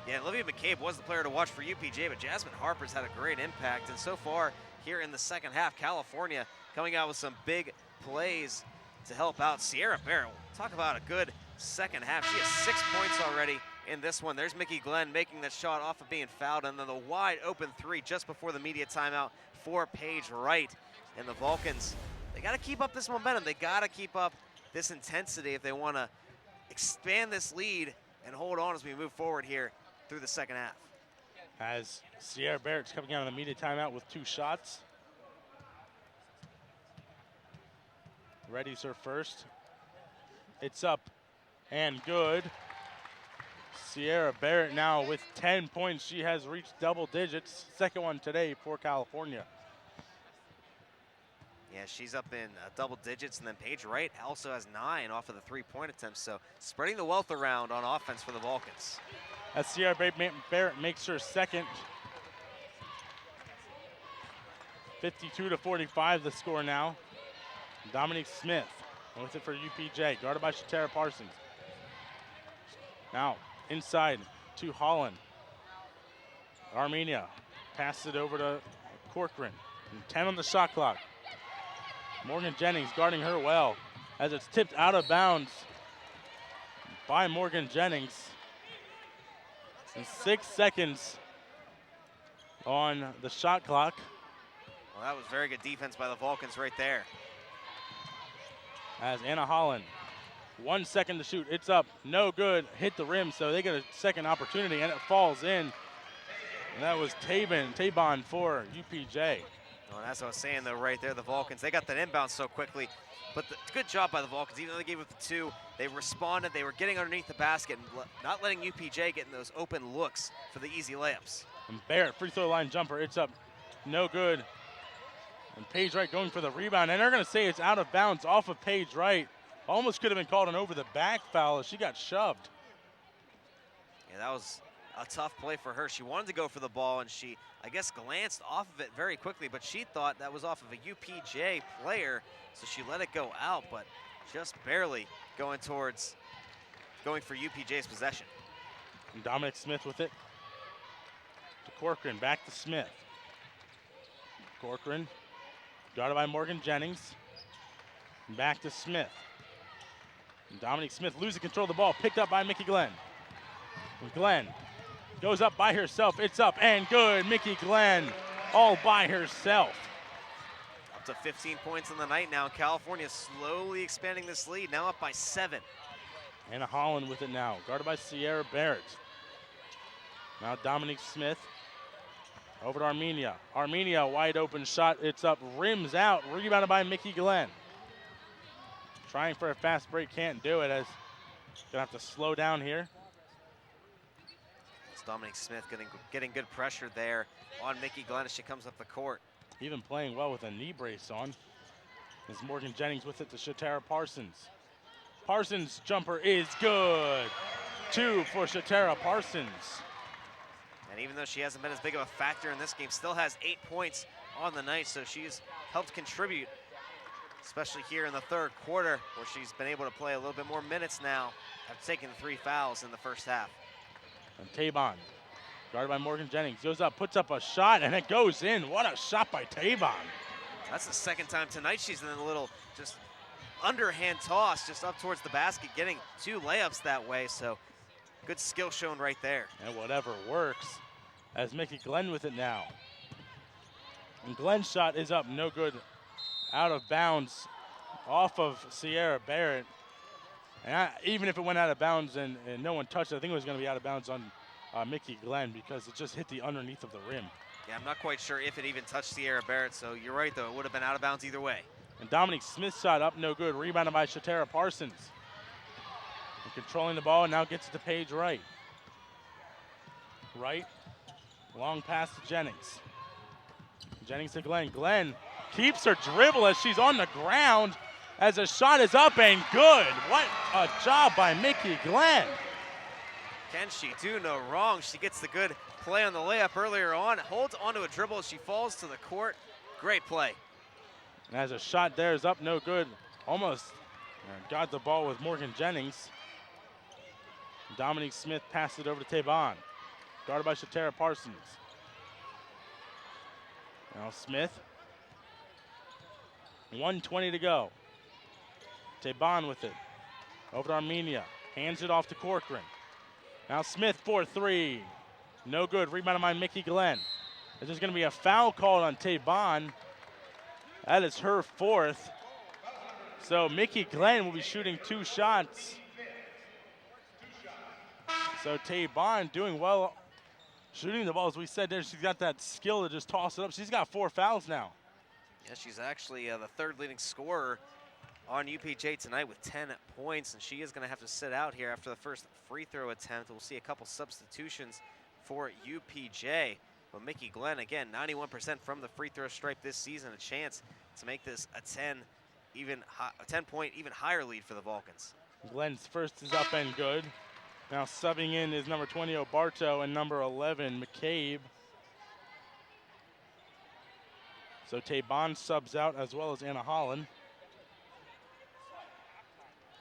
Yeah, Olivia McCabe was the player to watch for UPJ, but Jasmine Harper's had a great impact. And so far here in the second half, California coming out with some big plays to help out. Sierra Barrett, talk about a good second half. She has 6 points already in this one. There's Mickey Glenn making that shot off of being fouled, and then the wide open 3 just before the media timeout for Paige Wright. And the Vulcans, they got to keep up this momentum. They got to keep up this intensity if they want to expand this lead and hold on as we move forward here through the second half. As Sierra Barrett's coming out of the media timeout with 2 shots. Ready's her first. It's up and good. Sierra Barrett now with 10 points. She has reached double digits. Second one today for California. Yeah, she's up in double digits, and then Paige Wright also has 9 off of the 3-point attempts. So spreading the wealth around on offense for the Vulcans. As Sierra Barrett makes her second. 52-45 the score now. Dominique Smith with it for UPJ, guarded by Shatara Parsons. Now inside to Holland. Armenia passes it over to Corcoran. And 10 on the shot clock. Morgan Jennings guarding her well as it's tipped out of bounds by Morgan Jennings. And 6 seconds on the shot clock. Well, that was very good defense by the Vulcans right there. As Anna Holland, 1 second to shoot, it's up, no good, hit the rim, so they get a second opportunity, and it falls in. And that was Tabon for UPJ. Well, that's what I was saying, though, right there, the Vulcans, they got that inbound so quickly, but good job by the Vulcans. Even though they gave it the 2, they responded, they were getting underneath the basket and not letting UPJ get in those open looks for the easy layups. And Barrett, free throw line jumper, it's up, no good. And Paige Wright going for the rebound, and they're going to say it's out of bounds off of Paige Wright. Almost could have been called an over the back foul as she got shoved. Yeah, that was a tough play for her. She wanted to go for the ball, and she, I guess, glanced off of it very quickly, but she thought that was off of a UPJ player, so she let it go out, but just barely going for UPJ's possession. And Dominic Smith with it. To Corcoran, back to Smith. Corcoran, guarded by Morgan Jennings. Back to Smith. And Dominique Smith losing control of the ball, picked up by Mickey Glenn. And Glenn goes up by herself. It's up and good. Mickey Glenn all by herself. Up to 15 points in the night now. California slowly expanding this lead, now up by 7. Anna Holland with it now, guarded by Sierra Barrett. Now Dominique Smith over to Armenia. Armenia, wide open shot. It's up, rims out, rebounded by Mickey Glenn. Trying for a fast break, can't do it as gonna have to slow down here. It's Dominique Smith getting good pressure there on Mickey Glenn as she comes up the court. Even playing well with a knee brace on. As Morgan Jennings with it to Shatara Parsons. Parsons' jumper is good. 2 for Shatara Parsons. And even though she hasn't been as big of a factor in this game, still has 8 points on the night, so she's helped contribute, especially here in the third quarter, where she's been able to play a little bit more minutes now after taking the 3 fouls in the first half. And Tabon, guarded by Morgan Jennings, goes up, puts up a shot, and it goes in. What a shot by Tabon. That's the second time tonight she's in a little just underhand toss just up towards the basket, getting 2 layups that way, so good skill shown right there. And whatever works, as Mickey Glenn with it now. And Glenn's shot is up, no good, out of bounds off of Sierra Barrett. And even if it went out of bounds and no one touched it, I think it was going to be out of bounds on Mickey Glenn because it just hit the underneath of the rim. Yeah, I'm not quite sure if it even touched Sierra Barrett, so you're right, though. It would have been out of bounds either way. And Dominique Smith's shot up, no good, rebounded by Shatara Parsons. And controlling the ball, and now gets it to Paige Wright. Wright, long pass to Jennings. Jennings to Glenn. Glenn keeps her dribble as she's on the ground as the shot is up and good. What a job by Mickey Glenn. Can she do no wrong? She gets the good play on the layup earlier on, holds onto a dribble as she falls to the court. Great play. And as a shot there is up, no good. Almost got the ball with Morgan Jennings. Dominique Smith passed it over to Tabon, guarded by Shatara Parsons. Now Smith, 1:20 to go. Tabon with it, over to Armenia, hands it off to Corcoran. Now Smith for 3, no good, rebounded by Mickey Glenn. There's going to be a foul called on Tabon. That is her 4th. So Mickey Glenn will be shooting 2 shots. So Tabon doing well shooting the ball. As we said there, she's got that skill to just toss it up. She's got 4 fouls now. Yeah, she's actually the 3rd leading scorer on UPJ tonight with 10 points, and she is going to have to sit out here after the first free throw attempt. We'll see a couple substitutions for UPJ. But Mickey Glenn, again, 91% from the free throw stripe this season, a chance to make this a 10-point, even higher lead for the Vulcans. Glenn's first is up and good. Now subbing in is number 20, Obarto, and number 11, McCabe. So Taybon subs out, as well as Anna Holland.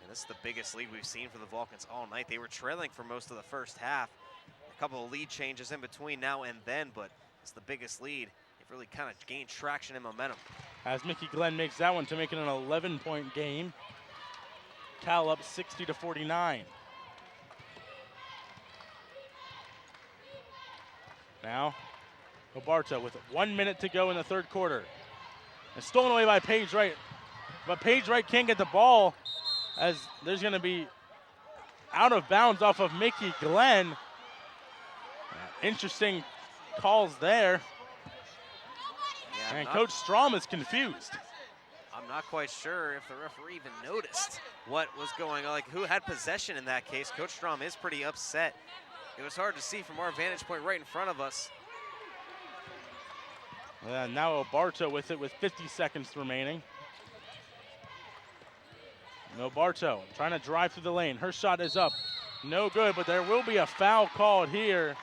And this is the biggest lead we've seen for the Vulcans all night. They were trailing for most of the first half. A couple of lead changes in between now and then, but it's the biggest lead. They've really kind of gained traction and momentum. As Mickey Glenn makes that one to make it an 11-point game. Cal up 60-49. Now, Obarto with 1 minute to go in the third quarter. It's stolen away by Paige Wright, but Paige Wright can't get the ball as there's going to be out of bounds off of Mickey Glenn. Interesting calls there. Yeah, and Coach Strom is confused. I'm not quite sure if the referee even noticed what was going on, like who had possession in that case. Coach Strom is pretty upset. It was hard to see from our vantage point right in front of us. Now Obarto with it with 50 seconds remaining. Obarto trying to drive through the lane. Her shot is up. No good, but there will be a foul called here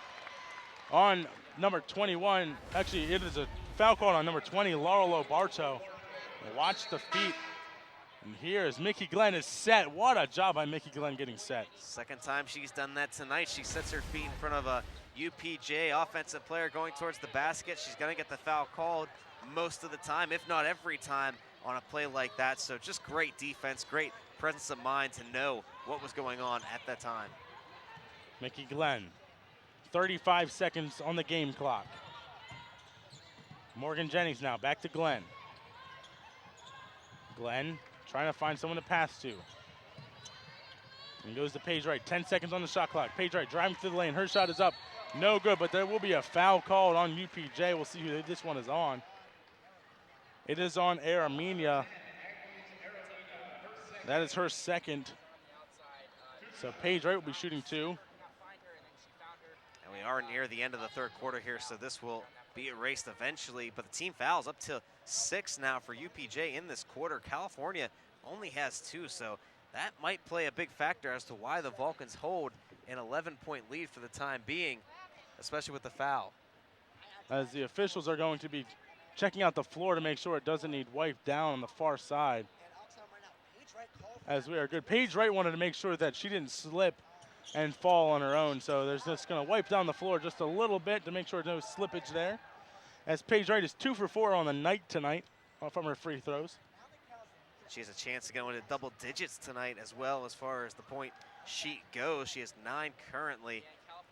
on number 21. Actually, it is a foul called on number 20, Laurel Obarto. Watch the feet. And here is Mickey Glenn is set. What a job by Mickey Glenn getting set. Second time she's done that tonight. She sets her feet in front of a UPJ offensive player going towards the basket. She's going to get the foul called most of the time, if not every time, on a play like that. So just great defense, great presence of mind to know what was going on at that time. Mickey Glenn, 35 seconds on the game clock. Morgan Jennings now back to Glenn. Glenn trying to find someone to pass to. And goes to Paige Wright. 10 seconds on the shot clock. Paige Wright driving through the lane. Her shot is up. No good, but there will be a foul called on UPJ. We'll see who this one is on. It is on Armenia. That is her second. So Paige Wright will be shooting two. And we are near the end of the third quarter here, so this will be erased eventually. But the team fouls up to 6 now for UPJ in this quarter. California only has 2, so that might play a big factor as to why the Vulcans hold an 11-point lead for the time being, especially with the foul. As the officials are going to be checking out the floor to make sure it doesn't need wiped down on the far side. As we are good. Paige Wright wanted to make sure that she didn't slip and fall on her own, so there's just going to wipe down the floor just a little bit to make sure no slippage there. As Paige Wright is 2 for 4 on the night tonight from her free throws. She has a chance to go into double digits tonight as well as far as the point sheet goes. She has 9 currently,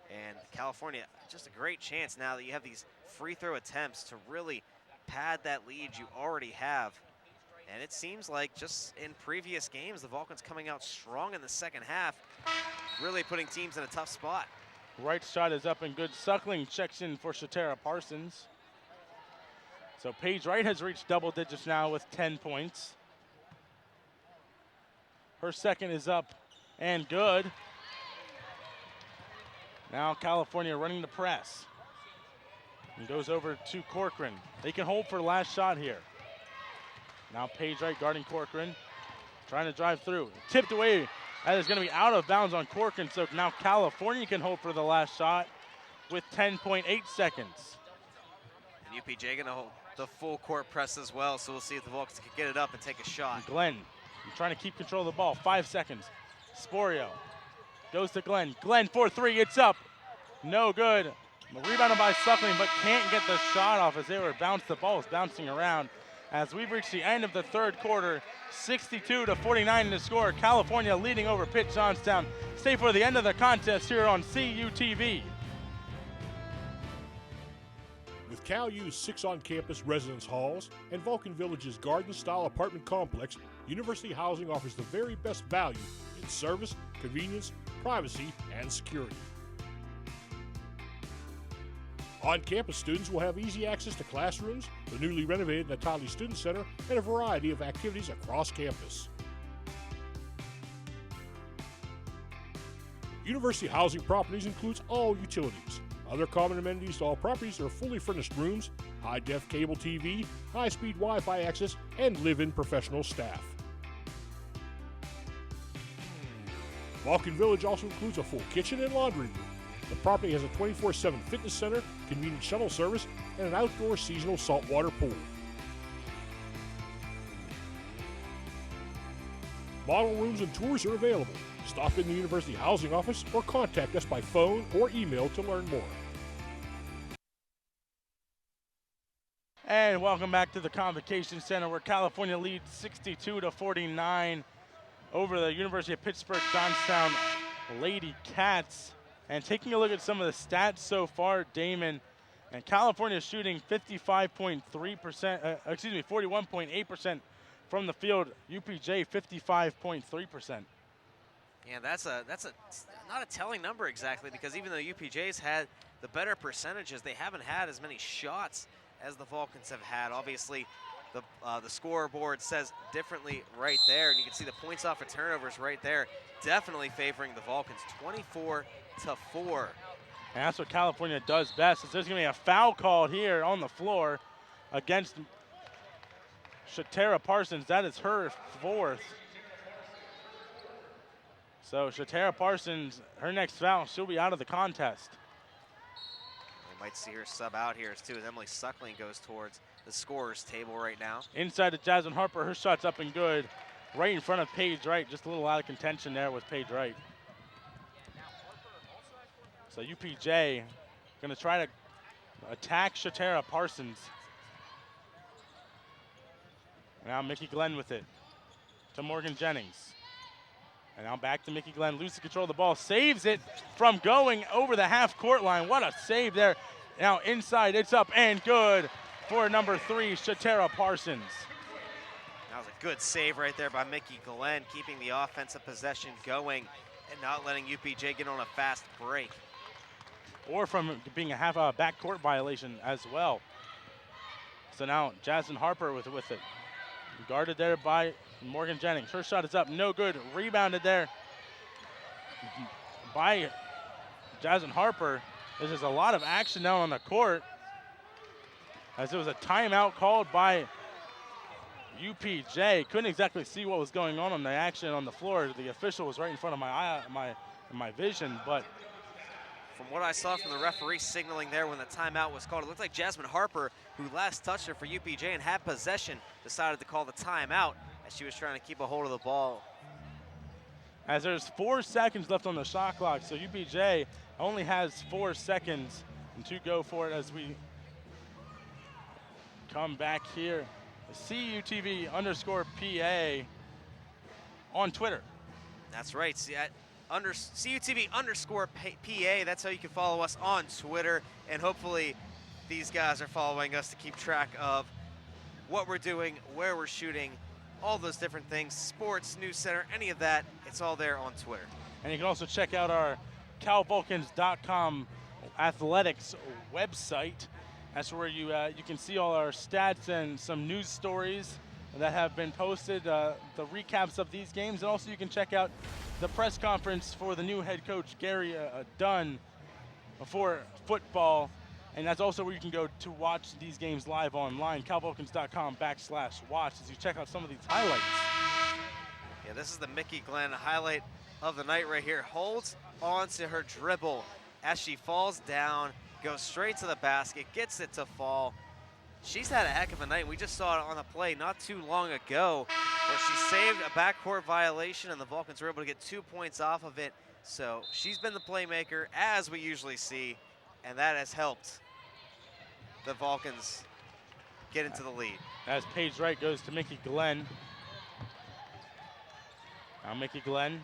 and California, just a great chance now that you have these free throw attempts to really pad that lead you already have. And it seems like just in previous games, the Vulcans coming out strong in the second half, really putting teams in a tough spot. Right shot is up and good. Suckling checks in for Shatara Parsons. So Paige Wright has reached double digits now with 10 points. Her second is up and good. Now California running the press. And goes over to Corcoran. They can hold for the last shot here. Now Paige Wright guarding Corcoran. Trying to drive through. Tipped away. That is going to be out of bounds on Corcoran. So now California can hold for the last shot with 10.8 seconds. And UPJ going to hold the full court press as well. So we'll see if the Vulcans can get it up and take a shot. Glenn trying to keep control of the ball. 5 seconds. Sporio goes to Glenn. Glenn for 3. It's up. No good. Rebounded by Suckling, but can't get the shot off as they were bounced. The ball is bouncing around. As we've reached the end of the third quarter, 62-49 in the score. California leading over Pitt-Johnstown. Stay for the end of the contest here on CUTV. With Cal U's 6 on-campus residence halls and Vulcan Village's garden-style apartment complex, University Housing offers the very best value in service, convenience, privacy, and security. On-campus students will have easy access to classrooms, the newly renovated Natali Student Center, and a variety of activities across campus. University Housing Properties includes all utilities. Other common amenities to all properties are fully furnished rooms, high-def cable TV, high-speed Wi-Fi access, and live-in professional staff. Vulcan Village also includes a full kitchen and laundry room. The property has a 24/7 fitness center, convenient shuttle service, and an outdoor seasonal saltwater pool. Model rooms and tours are available. Stop in the University Housing Office or contact us by phone or email to learn more. And welcome back to the Convocation Center, where California leads 62-49 over the University of Pitt-Johnstown Lady Cats. And taking a look at some of the stats so far, Damon, and California shooting 41.8% from the field. UPJ 55.3%. Yeah, that's not a telling number exactly, because even though UPJ's had the better percentages, they haven't had as many shots as the Vulcans have had. Obviously, the scoreboard says differently right there, and you can see the points off of turnovers right there, definitely favoring the Vulcans, 24-4. And that's what California does best. Is there's going to be a foul called here on the floor against Shatara Parsons. That is her fourth. So Shatara Parsons, her next foul, she'll be out of the contest. We might see her sub out here too, as Emily Suckling goes towards the scorer's table right now. Inside to Jasmine Harper, her shot's up and good. Right in front of Paige Wright, just a little out of contention there with Paige Wright. So UPJ gonna try to attack Shatara Parsons. Now Mickey Glenn with it to Morgan Jennings. And now back to Mickey Glenn, loses control of the ball, saves it from going over the half-court line. What a save there. Now inside, it's up and good for number 3, Shatara Parsons. That was a good save right there by Mickey Glenn, keeping the offensive possession going and not letting UPJ get on a fast break. Or from being a backcourt violation as well. So now Jasmine Harper with it. Guarded there by Morgan Jennings. Her shot is up, no good. Rebounded there by Jasmine Harper. There's just a lot of action now on the court, as there was a timeout called by UPJ. Couldn't exactly see what was going on the action on the floor. The official was right in front of my vision, but from what I saw from the referee signaling there when the timeout was called, it looked like Jasmine Harper, who last touched her for UPJ and had possession, decided to call the timeout as she was trying to keep a hold of the ball. As there's 4 seconds left on the shot clock, so UPJ only has 4 seconds to go for it as we come back here. CUTV_PA on Twitter. That's right. See, CUTV_PA. That's how you can follow us on Twitter. And hopefully these guys are following us to keep track of what we're doing, where we're shooting, all those different things, sports, news center, any of that. It's all there on Twitter. And you can also check out our CalVulcans.com athletics website. That's where you can see all our stats and some news stories that have been posted, the recaps of these games, and also you can check out the press conference for the new head coach, Gary Dunn, for football. And that's also where you can go to watch these games live online, calvulcans.com/watch, as you check out some of these highlights. Yeah, this is the Mickey Glenn highlight of the night right here. Holds on to her dribble as she falls down, goes straight to the basket, gets it to fall. She's had a heck of a night. We just saw it on the play not too long ago where she saved a backcourt violation and the Vulcans were able to get 2 points off of it. So she's been the playmaker, as we usually see, and that has helped the Vulcans get into the lead. As Paige Wright goes to Mickey Glenn. Now Mickey Glenn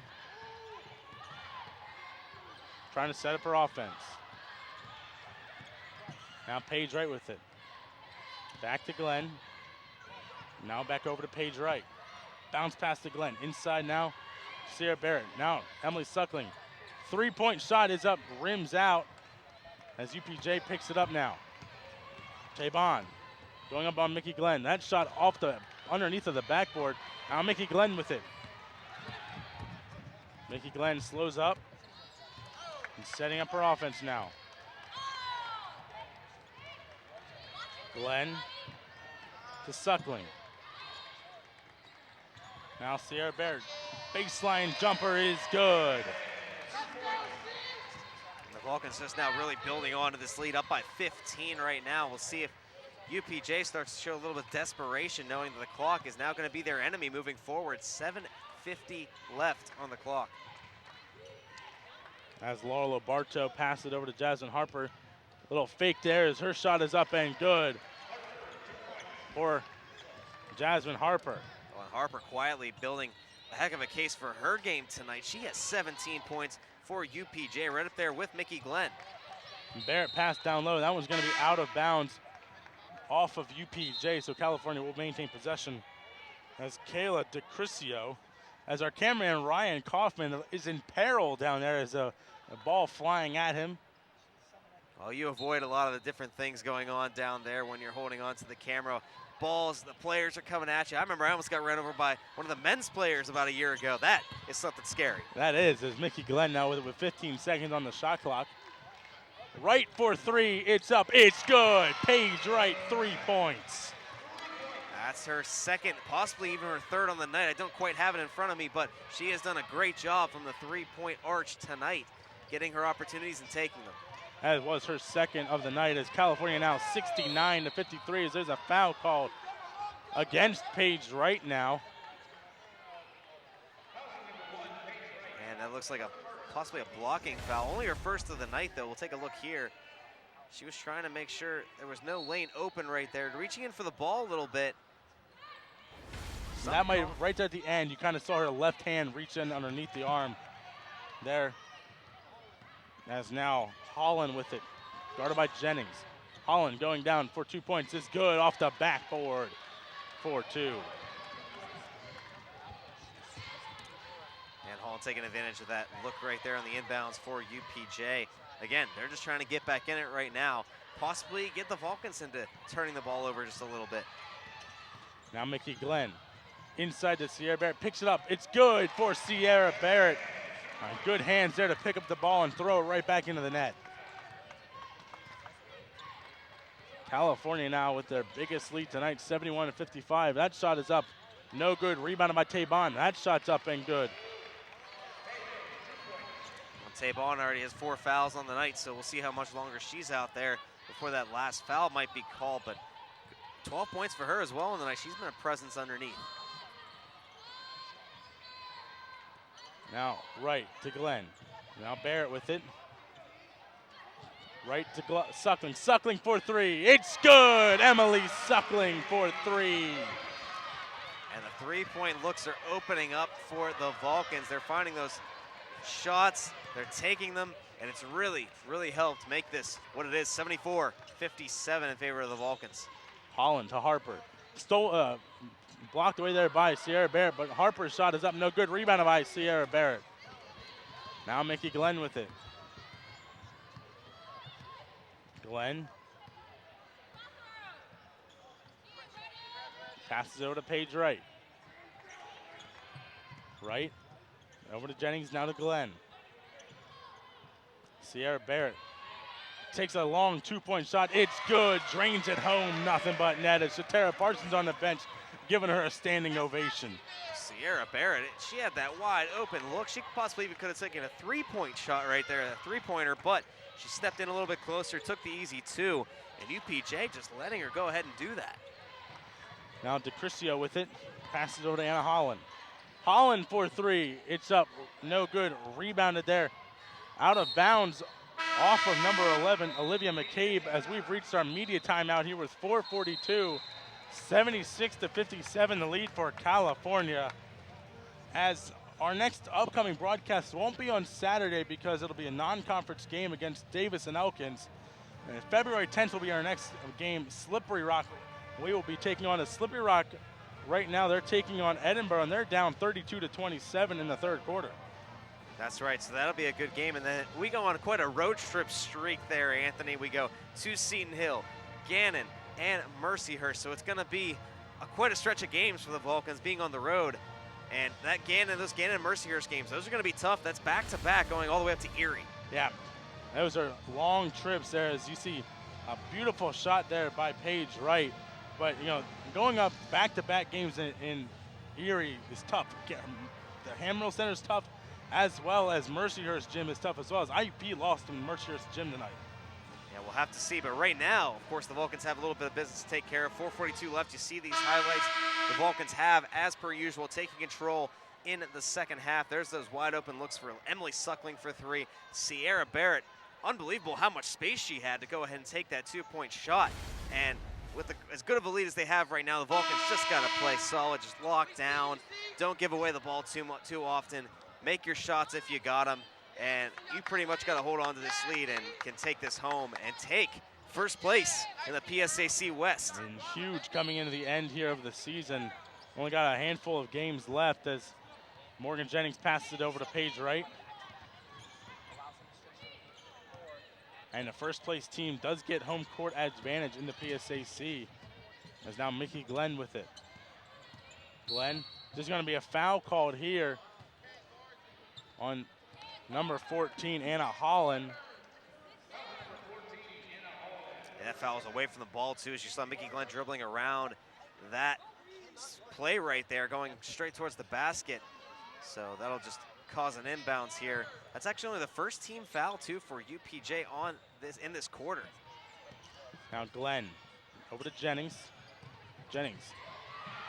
trying to set up her offense. Now Paige Wright with it. Back to Glenn. Now back over to Paige Wright. Bounce pass to Glenn. Inside now, Sierra Barrett. Now Emily Suckling. 3-point shot is up, rims out, as UPJ picks it up now. Tabon going up on Mickey Glenn. That shot off the underneath of the backboard. Now Mickey Glenn with it. Mickey Glenn slows up. setting up her offense now. Glenn to Suckling. Now Sierra Barrett. Baseline jumper is good. The Vulcans just now really building on to this lead, up by 15 right now. We'll see if UPJ starts to show a little bit of desperation, knowing that the clock is now going to be their enemy moving forward. 7:50 left on the clock. As Laura Lobarto passes it over to Jasmine Harper. Little fake there as her shot is up and good for Jasmine Harper. Well, and Harper quietly building a heck of a case for her game tonight. She has 17 points for UPJ, right up there with Mickey Glenn. Barrett passed down low. That one's going to be out of bounds off of UPJ, so California will maintain possession as Kayla DeCrisio, as our cameraman Ryan Kaufman is in peril down there as a ball flying at him. Well, you avoid a lot of the different things going on down there when you're holding on to the camera. Balls, the players are coming at you. I remember I almost got ran over by one of the men's players about a year ago. That is something scary. That is, as Mickey Glenn now with 15 seconds on the shot clock. Wright for three, it's up, it's good. Paige Wright, 3 points. That's her second, possibly even her third on the night. I don't quite have it in front of me, but she has done a great job from the three-point arch tonight, getting her opportunities and taking them. That was her second of the night, as California now 69-53, as there's a foul called against Paige Wright now. And that looks like possibly a blocking foul. Only her first of the night, though. We'll take a look here. She was trying to make sure there was no lane open right there, reaching in for the ball a little bit. That might, right there at the end, you kind of saw her left hand reach in underneath the arm there. As now Holland with it, guarded by Jennings. Holland going down for 2 points is good off the backboard for 2. And Holland taking advantage of that look right there on the inbounds for UPJ. Again, they're just trying to get back in it right now, possibly get the Vulcans into turning the ball over just a little bit. Now Mickey Glenn inside to Sierra Barrett, picks it up. It's good for Sierra Barrett. Good hands there to pick up the ball and throw it right back into the net. California now with their biggest lead tonight, 71-55. That shot is up, no good. Rebounded by Tabon. That shot's up and good. Well, Tabon already has 4 fouls on the night, so we'll see how much longer she's out there before that last foul might be called. But 12 points for her as well on the night. She's been a presence underneath. Now Wright to Glenn. Now Barrett with it. Right to Suckling. Suckling for 3. It's good. Emily Suckling for 3. And the three-point looks are opening up for the Vulcans. They're finding those shots. They're taking them. And it's really, really helped make this what it is, 74-57 in favor of the Vulcans. Holland to Harper. Blocked away there by Sierra Barrett, but Harper's shot is up, no good. Rebounded by Sierra Barrett. Now Mickey Glenn with it. Glenn. Passes over to Paige Wright. Wright. Over to Jennings, now to Glenn. Sierra Barrett takes a long 2-point shot. It's good. Drains it home. Nothing but net. It's Shatara Parsons on the bench, giving her a standing ovation. Sierra Barrett, she had that wide open look. She possibly even could have taken a three-point shot right there, a three-pointer, but she stepped in a little bit closer, took the easy 2, and UPJ just letting her go ahead and do that. Now DeCrisio with it, passes over to Anna Holland. Holland for 3, it's up, no good, rebounded there. Out of bounds off of number 11, Olivia McCabe, as we've reached our media timeout here with 4:42. 76-57, the lead for California. As our next upcoming broadcast won't be on Saturday because it'll be a non-conference game against Davis and Elkins. And February 10th will be our next game, Slippery Rock. We will be taking on a Slippery Rock. Right now they're taking on Edinburgh, and they're down 32-27 in the third quarter. That's right, so that'll be a good game. And then we go on quite a road trip streak there, Anthony. We go to Seton Hill, Gannon, and Mercyhurst. So it's going to be quite a stretch of games for the Vulcans being on the road. And those Gannon and Mercyhurst games, those are going to be tough. That's back-to-back going all the way up to Erie. Yeah, Those are long trips there, as you see a beautiful shot there by Paige Wright. But, you know, going up back-to-back games in Erie is tough. The Hamrill Center is tough, as well as Mercyhurst Gym is tough, as well as IUP lost in Mercyhurst Gym tonight. Yeah, we'll have to see. But right now, of course, the Vulcans have a little bit of business to take care of. 4:42 left. You see these highlights. The Vulcans have, as per usual, taking control in the second half. There's those wide open looks for Emily Suckling for three. Sierra Barrett, unbelievable how much space she had to go ahead and take that 2-point shot. And with as good of a lead as they have right now, the Vulcans just got to play solid, just lock down. Don't give away the ball too often. Make your shots if you got them. And you pretty much got to hold on to this lead and can take this home and take first place in the PSAC West. And huge coming into the end here of the season. Only got a handful of games left as Morgan Jennings passes it over to Paige Wright. And the first place team does get home court advantage in the PSAC. As now Mickey Glenn with it. Glenn, there's going to be a foul called here on number 14, Anna Holland. Yeah, that foul was away from the ball too. As you saw Mickey Glenn dribbling around that play right there, going straight towards the basket. So that'll just cause an inbounds here. That's actually only the first team foul too for UPJ in this quarter. Now Glenn over to Jennings. Jennings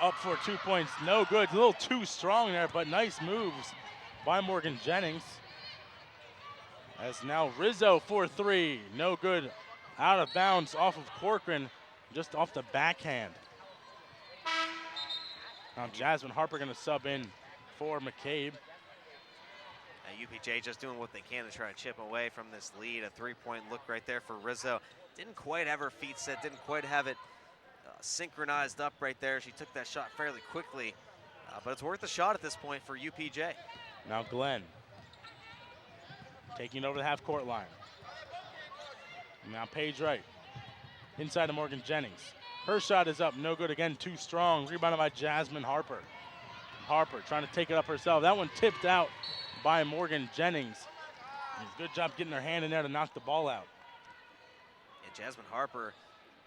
up for 2 points, no good. A little too strong there, but nice moves by Morgan Jennings. As now Rizzo for three, no good. Out of bounds off of Corcoran, just off the backhand. Now Jasmine Harper gonna sub in for McCabe. UPJ just doing what they can to try to chip away from this lead. A 3-point look right there for Rizzo. Didn't quite have her feet set, didn't quite have it synchronized up right there. She took that shot fairly quickly, but it's worth a shot at this point for UPJ. Now Glenn taking it over the half-court line. Now Paige Wright inside to Morgan Jennings. Her shot is up, no good again, too strong. Rebounded by Jasmine Harper. Harper trying to take it up herself. That one tipped out by Morgan Jennings. Good job getting her hand in there to knock the ball out. And Jasmine Harper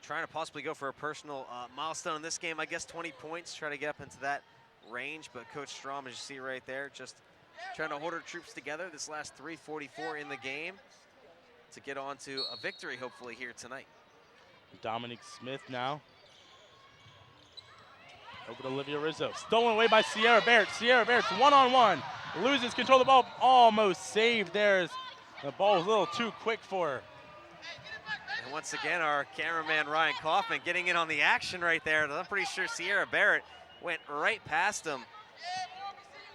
trying to possibly go for a personal milestone in this game. I guess 20 points, try to get up into that range. But Coach Strom, as you see right there, just trying to hold her troops together this last 3:44 in the game to get on to a victory, hopefully, here tonight. Dominique Smith now. Over to Olivia Rizzo. Stolen away by Sierra Barrett. Sierra Barrett's one-on-one. Loses control of the ball. Almost saved there. The ball was a little too quick for her. And once again, our cameraman Ryan Kaufman getting in on the action right there. I'm pretty sure Sierra Barrett went right past him,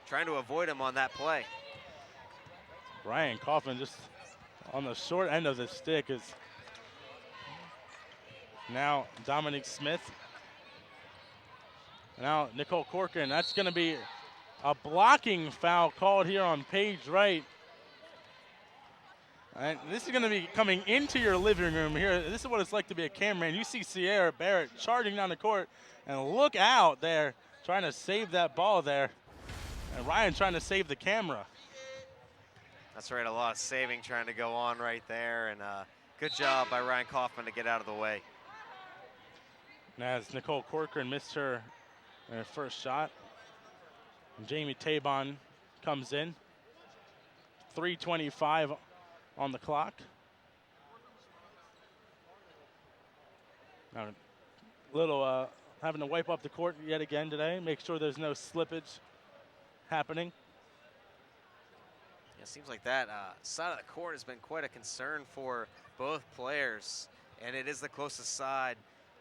trying to avoid him on that play. Ryan Kaufman just on the short end of the stick is now Dominique Smith. Now Nicole Corcoran. That's going to be a blocking foul called here on Paige Wright. And this is going to be coming into your living room here. This is what it's like to be a cameraman. You see Sierra Barrett charging down the court, and look out there, trying to save that ball there. And Ryan trying to save the camera. That's right, a lot of saving trying to go on right there, and good job by Ryan Kaufman to get out of the way. And as Nicole Corcoran missed her first shot, and Jamie Tabon comes in. 3:25 on the clock. Now, little having to wipe up the court yet again today. Make sure there's no slippage happening. It seems like that side of the court has been quite a concern for both players, and it is the closest side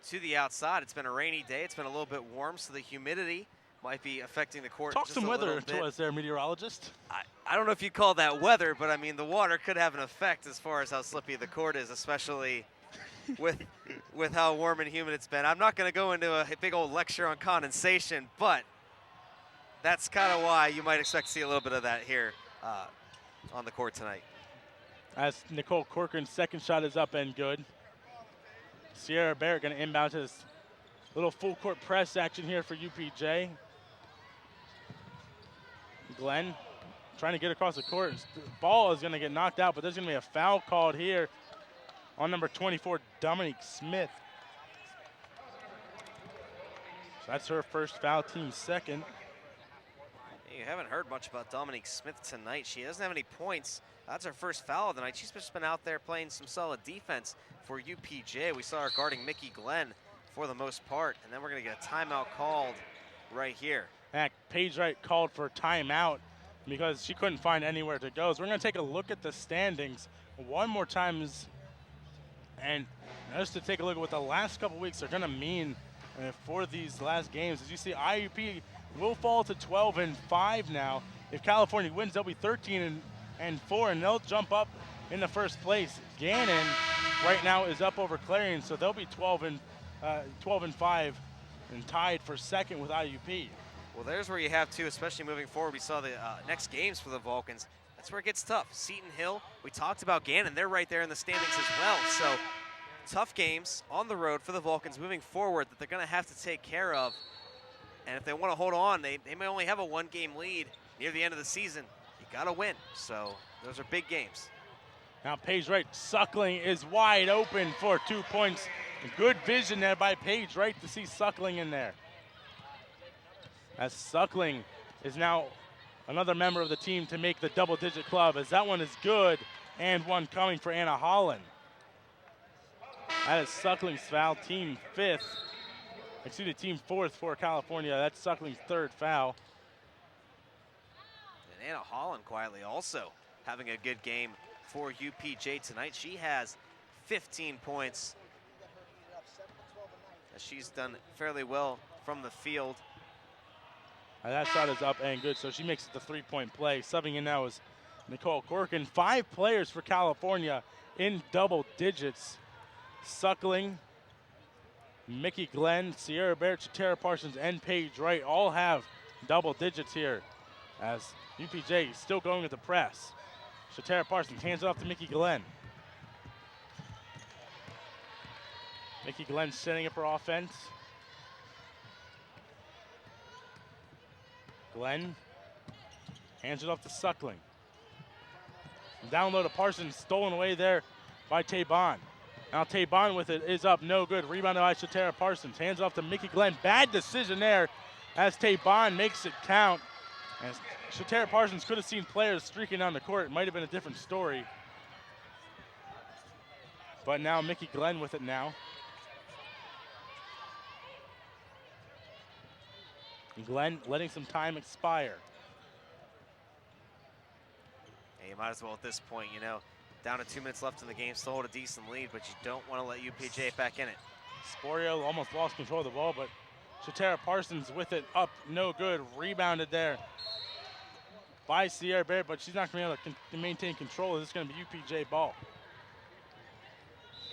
to the outside. It's been a rainy day. It's been a little bit warm, so the humidity might be affecting the court. Talk just some a weather little to bit. us there, meteorologist. I don't know if you call that weather, but I mean the water could have an effect as far as how slippy the court is, especially with how warm and humid it's been. I'm not going to go into a big old lecture on condensation, but that's kind of why you might expect to see a little bit of that here on the court tonight. As Nicole Corcoran's second shot is up and good. Sierra Barrett going to inbound to this little full court press action here for UPJ. Glenn trying to get across the court. The ball is going to get knocked out, but there's going to be a foul called here on number 24, Dominique Smith. So that's her first foul, team second. You haven't heard much about Dominique Smith tonight. She doesn't have any points. That's her first foul of the night. She's just been out there playing some solid defense for UPJ. We saw her guarding Mickey Glenn for the most part, and then we're going to get a timeout called right here. Paige Wright called for a timeout because she couldn't find anywhere to go. So we're going to take a look at the standings one more time, and just to take a look at what the last couple weeks are going to mean for these last games. As you see, IUP will fall to 12-5 now. If California wins, they'll be 13-4, and they'll jump up in the first place. Gannon right now is up over Clarion, so they'll be 12-5 and tied for second with IUP. Well, there's where you have to, especially moving forward. We saw the next games for the Vulcans. That's where it gets tough. Seton Hill, we talked about Gannon. They're right there in the standings as well. So tough games on the road for the Vulcans moving forward that they're going to have to take care of. And if they want to hold on, they may only have a one-game lead near the end of the season. You got to win. So those are big games. Now Paige Wright, Suckling is wide open for 2 points. Good vision there by Paige Wright to see Suckling in there. As Suckling is now another member of the team to make the double-digit club, as that one is good, and one coming for Anna Holland. That is Suckling's foul, team fourth for California. That's Suckling's third foul. And Anna Holland quietly also having a good game for UPJ tonight. She has 15 points. She's done fairly well from the field. And that shot is up and good, so she makes it the three-point play. Subbing in now is Nicole Corkin. 5 players for California in double digits. Suckling, Mickey Glenn, Sierra Barrett, Shatara Parsons, and Paige Wright all have double digits here as UPJ is still going with the press. Shatara Parsons hands it off to Mickey Glenn. Mickey Glenn setting up her offense. Glenn hands it off to Suckling. Down low to Parsons, stolen away there by Taybon. Now Taybon with it is up, no good. Rebounded by Shatara Parsons. Hands off to Mickey Glenn. Bad decision there as Taybon makes it count. And Shatara Parsons could have seen players streaking down the court. It might have been a different story. But now Mickey Glenn with it now. Glenn letting some time expire. Hey, you might as well at this point, you know, down to 2 minutes left in the game, still hold a decent lead, but you don't want to let UPJ back in it. Sporio almost lost control of the ball, but Shatara Parsons with it up, no good. Rebounded there by Sierra Barrett, but she's not going to be able to maintain control. This is going to be UPJ ball.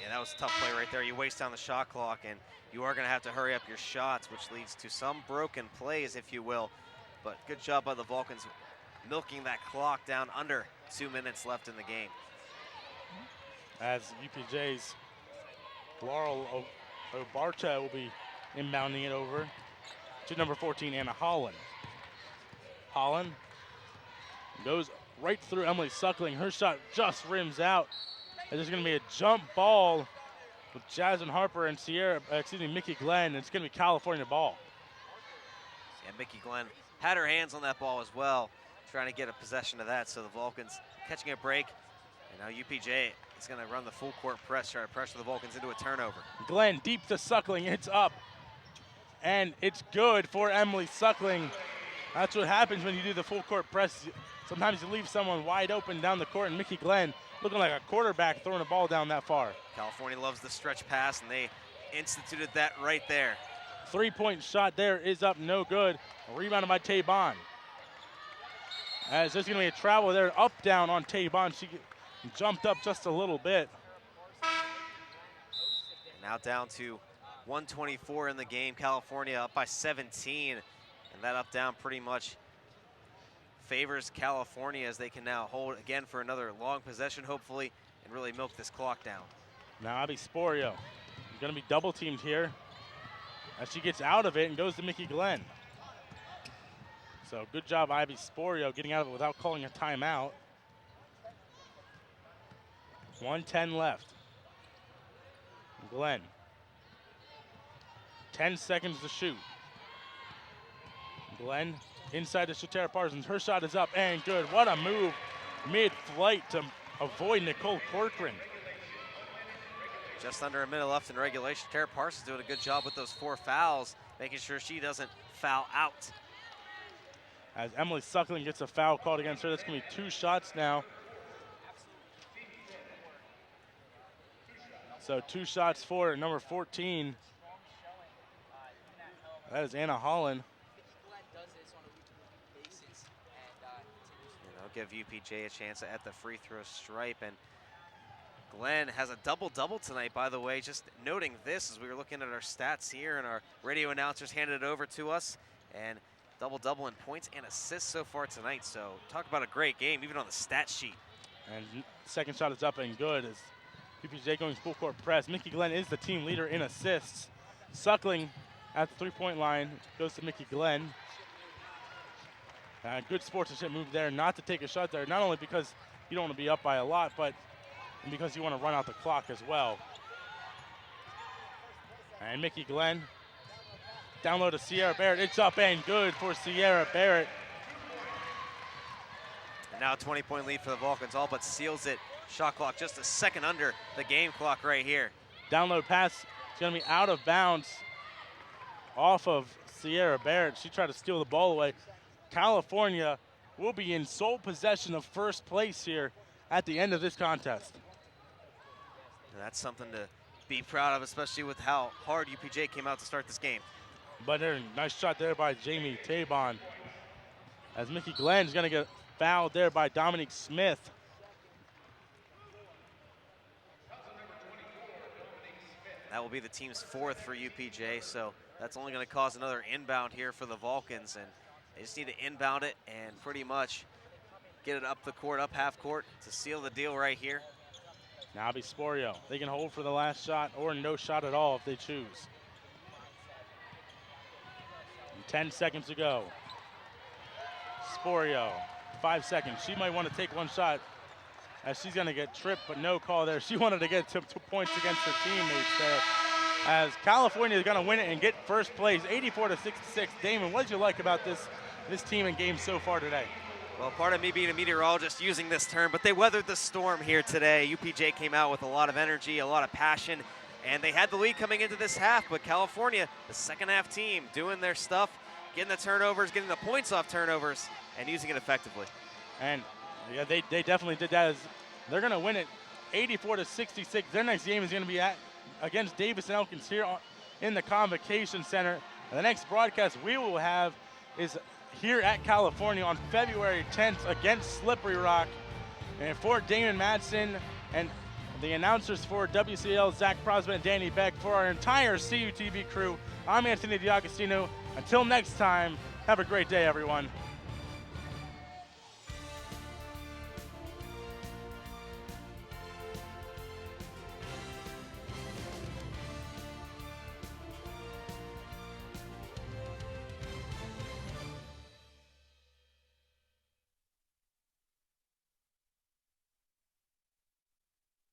Yeah, that was a tough play right there. You waste down the shot clock, and you are going to have to hurry up your shots, which leads to some broken plays, if you will. But good job by the Vulcans milking that clock down under 2 minutes left in the game. As UPJ's Laurel Obarta will be inbounding it over to number 14, Anna Holland. Holland goes right through Emily Suckling. Her shot just rims out. And there's going to be a jump ball with Jasmine Harper and Mickey Glenn. It's going to be California ball. Yeah, Mickey Glenn had her hands on that ball as well, trying to get a possession of that. So the Vulcans catching a break. And now UPJ is going to run the full court press, try to pressure the Vulcans into a turnover. Glenn deep to Suckling. It's up. And it's good for Emily Suckling. That's what happens when you do the full court press. Sometimes you leave someone wide open down the court, and Mickey Glenn looking like a quarterback throwing a ball down that far. California loves the stretch pass, and they instituted that right there. 3-point shot there is up, no good. Rebounded by Taybon. As there's going to be a travel there, up down on Taybon. She jumped up just a little bit. Now down to 124 in the game. California up by 17, and that up down pretty much favors California as they can now hold again for another long possession, hopefully, and really milk this clock down. Now Abby Sporio going to be double teamed here as she gets out of it and goes to Mickey Glenn. So good job, Ivy Sporio, getting out of it without calling a timeout. 1:10 left. Glenn. 10 seconds to shoot. Glenn inside to Shatara Parsons. Her shot is up and good. What a move mid-flight to avoid Nicole Corcoran. Just under a minute left in regulation. Tara Parsons doing a good job with those 4 fouls, making sure she doesn't foul out. As Emily Suckling gets a foul called against her, that's going to be 2 shots now. So 2 shots for number 14. That is Anna Holland. And I'll give UPJ a chance at the free throw stripe. And Glenn has a double-double tonight, by the way. Just noting this as we were looking at our stats here, and our radio announcers handed it over to us. And double-double in points and assists so far tonight. So talk about a great game, even on the stat sheet. And second shot is up and good as UPJ going full court press. Mickey Glenn is the team leader in assists. Suckling at the three-point line goes to Mickey Glenn. Good sportsmanship move there not to take a shot there, not only because you don't want to be up by a lot, but because you want to run out the clock as well. And Mickey Glenn down low to Sierra Barrett. It's up and good for Sierra Barrett. And now a 20-point lead for the Vulcans, all but seals it. Shot clock just a second under the game clock right here. Download pass is going to be out of bounds off of Sierra Barrett. She tried to steal the ball away. California will be in sole possession of first place here at the end of this contest. And that's something to be proud of, especially with how hard UPJ came out to start this game. But nice shot there by Jamie Tabon. As Mickey Glenn is going to get fouled there by Dominique Smith. That will be the team's 4th for UPJ, so that's only going to cause another inbound here for the Vulcans, and they just need to inbound it and pretty much get it up the court, up half court to seal the deal right here. Now it'll be Sporio. They can hold for the last shot or no shot at all if they choose. And 10 seconds to go. Sporio, 5 seconds. She might want to take one shot as she's going to get tripped, but no call there. She wanted to get 2 points against her teammates there. As California is going to win it and get first place, 84-66. Damon, what did you like about this team and game so far today? Well, part of me being a meteorologist using this term, but they weathered the storm here today. UPJ came out with a lot of energy, a lot of passion, and they had the lead coming into this half, but California, the second half team, doing their stuff, getting the turnovers, getting the points off turnovers, and using it effectively. And yeah, they definitely did that. As they're going to win it 84-66. Their next game is going to be against Davis and Elkins here in the Convocation Center. And the next broadcast we will have is here at California on February 10th against Slippery Rock. And for Damon Madsen and the announcers for WCL, Zach Prosman and Danny Beck, for our entire CUTV crew, I'm Anthony D'Agostino. Until next time, have a great day, everyone.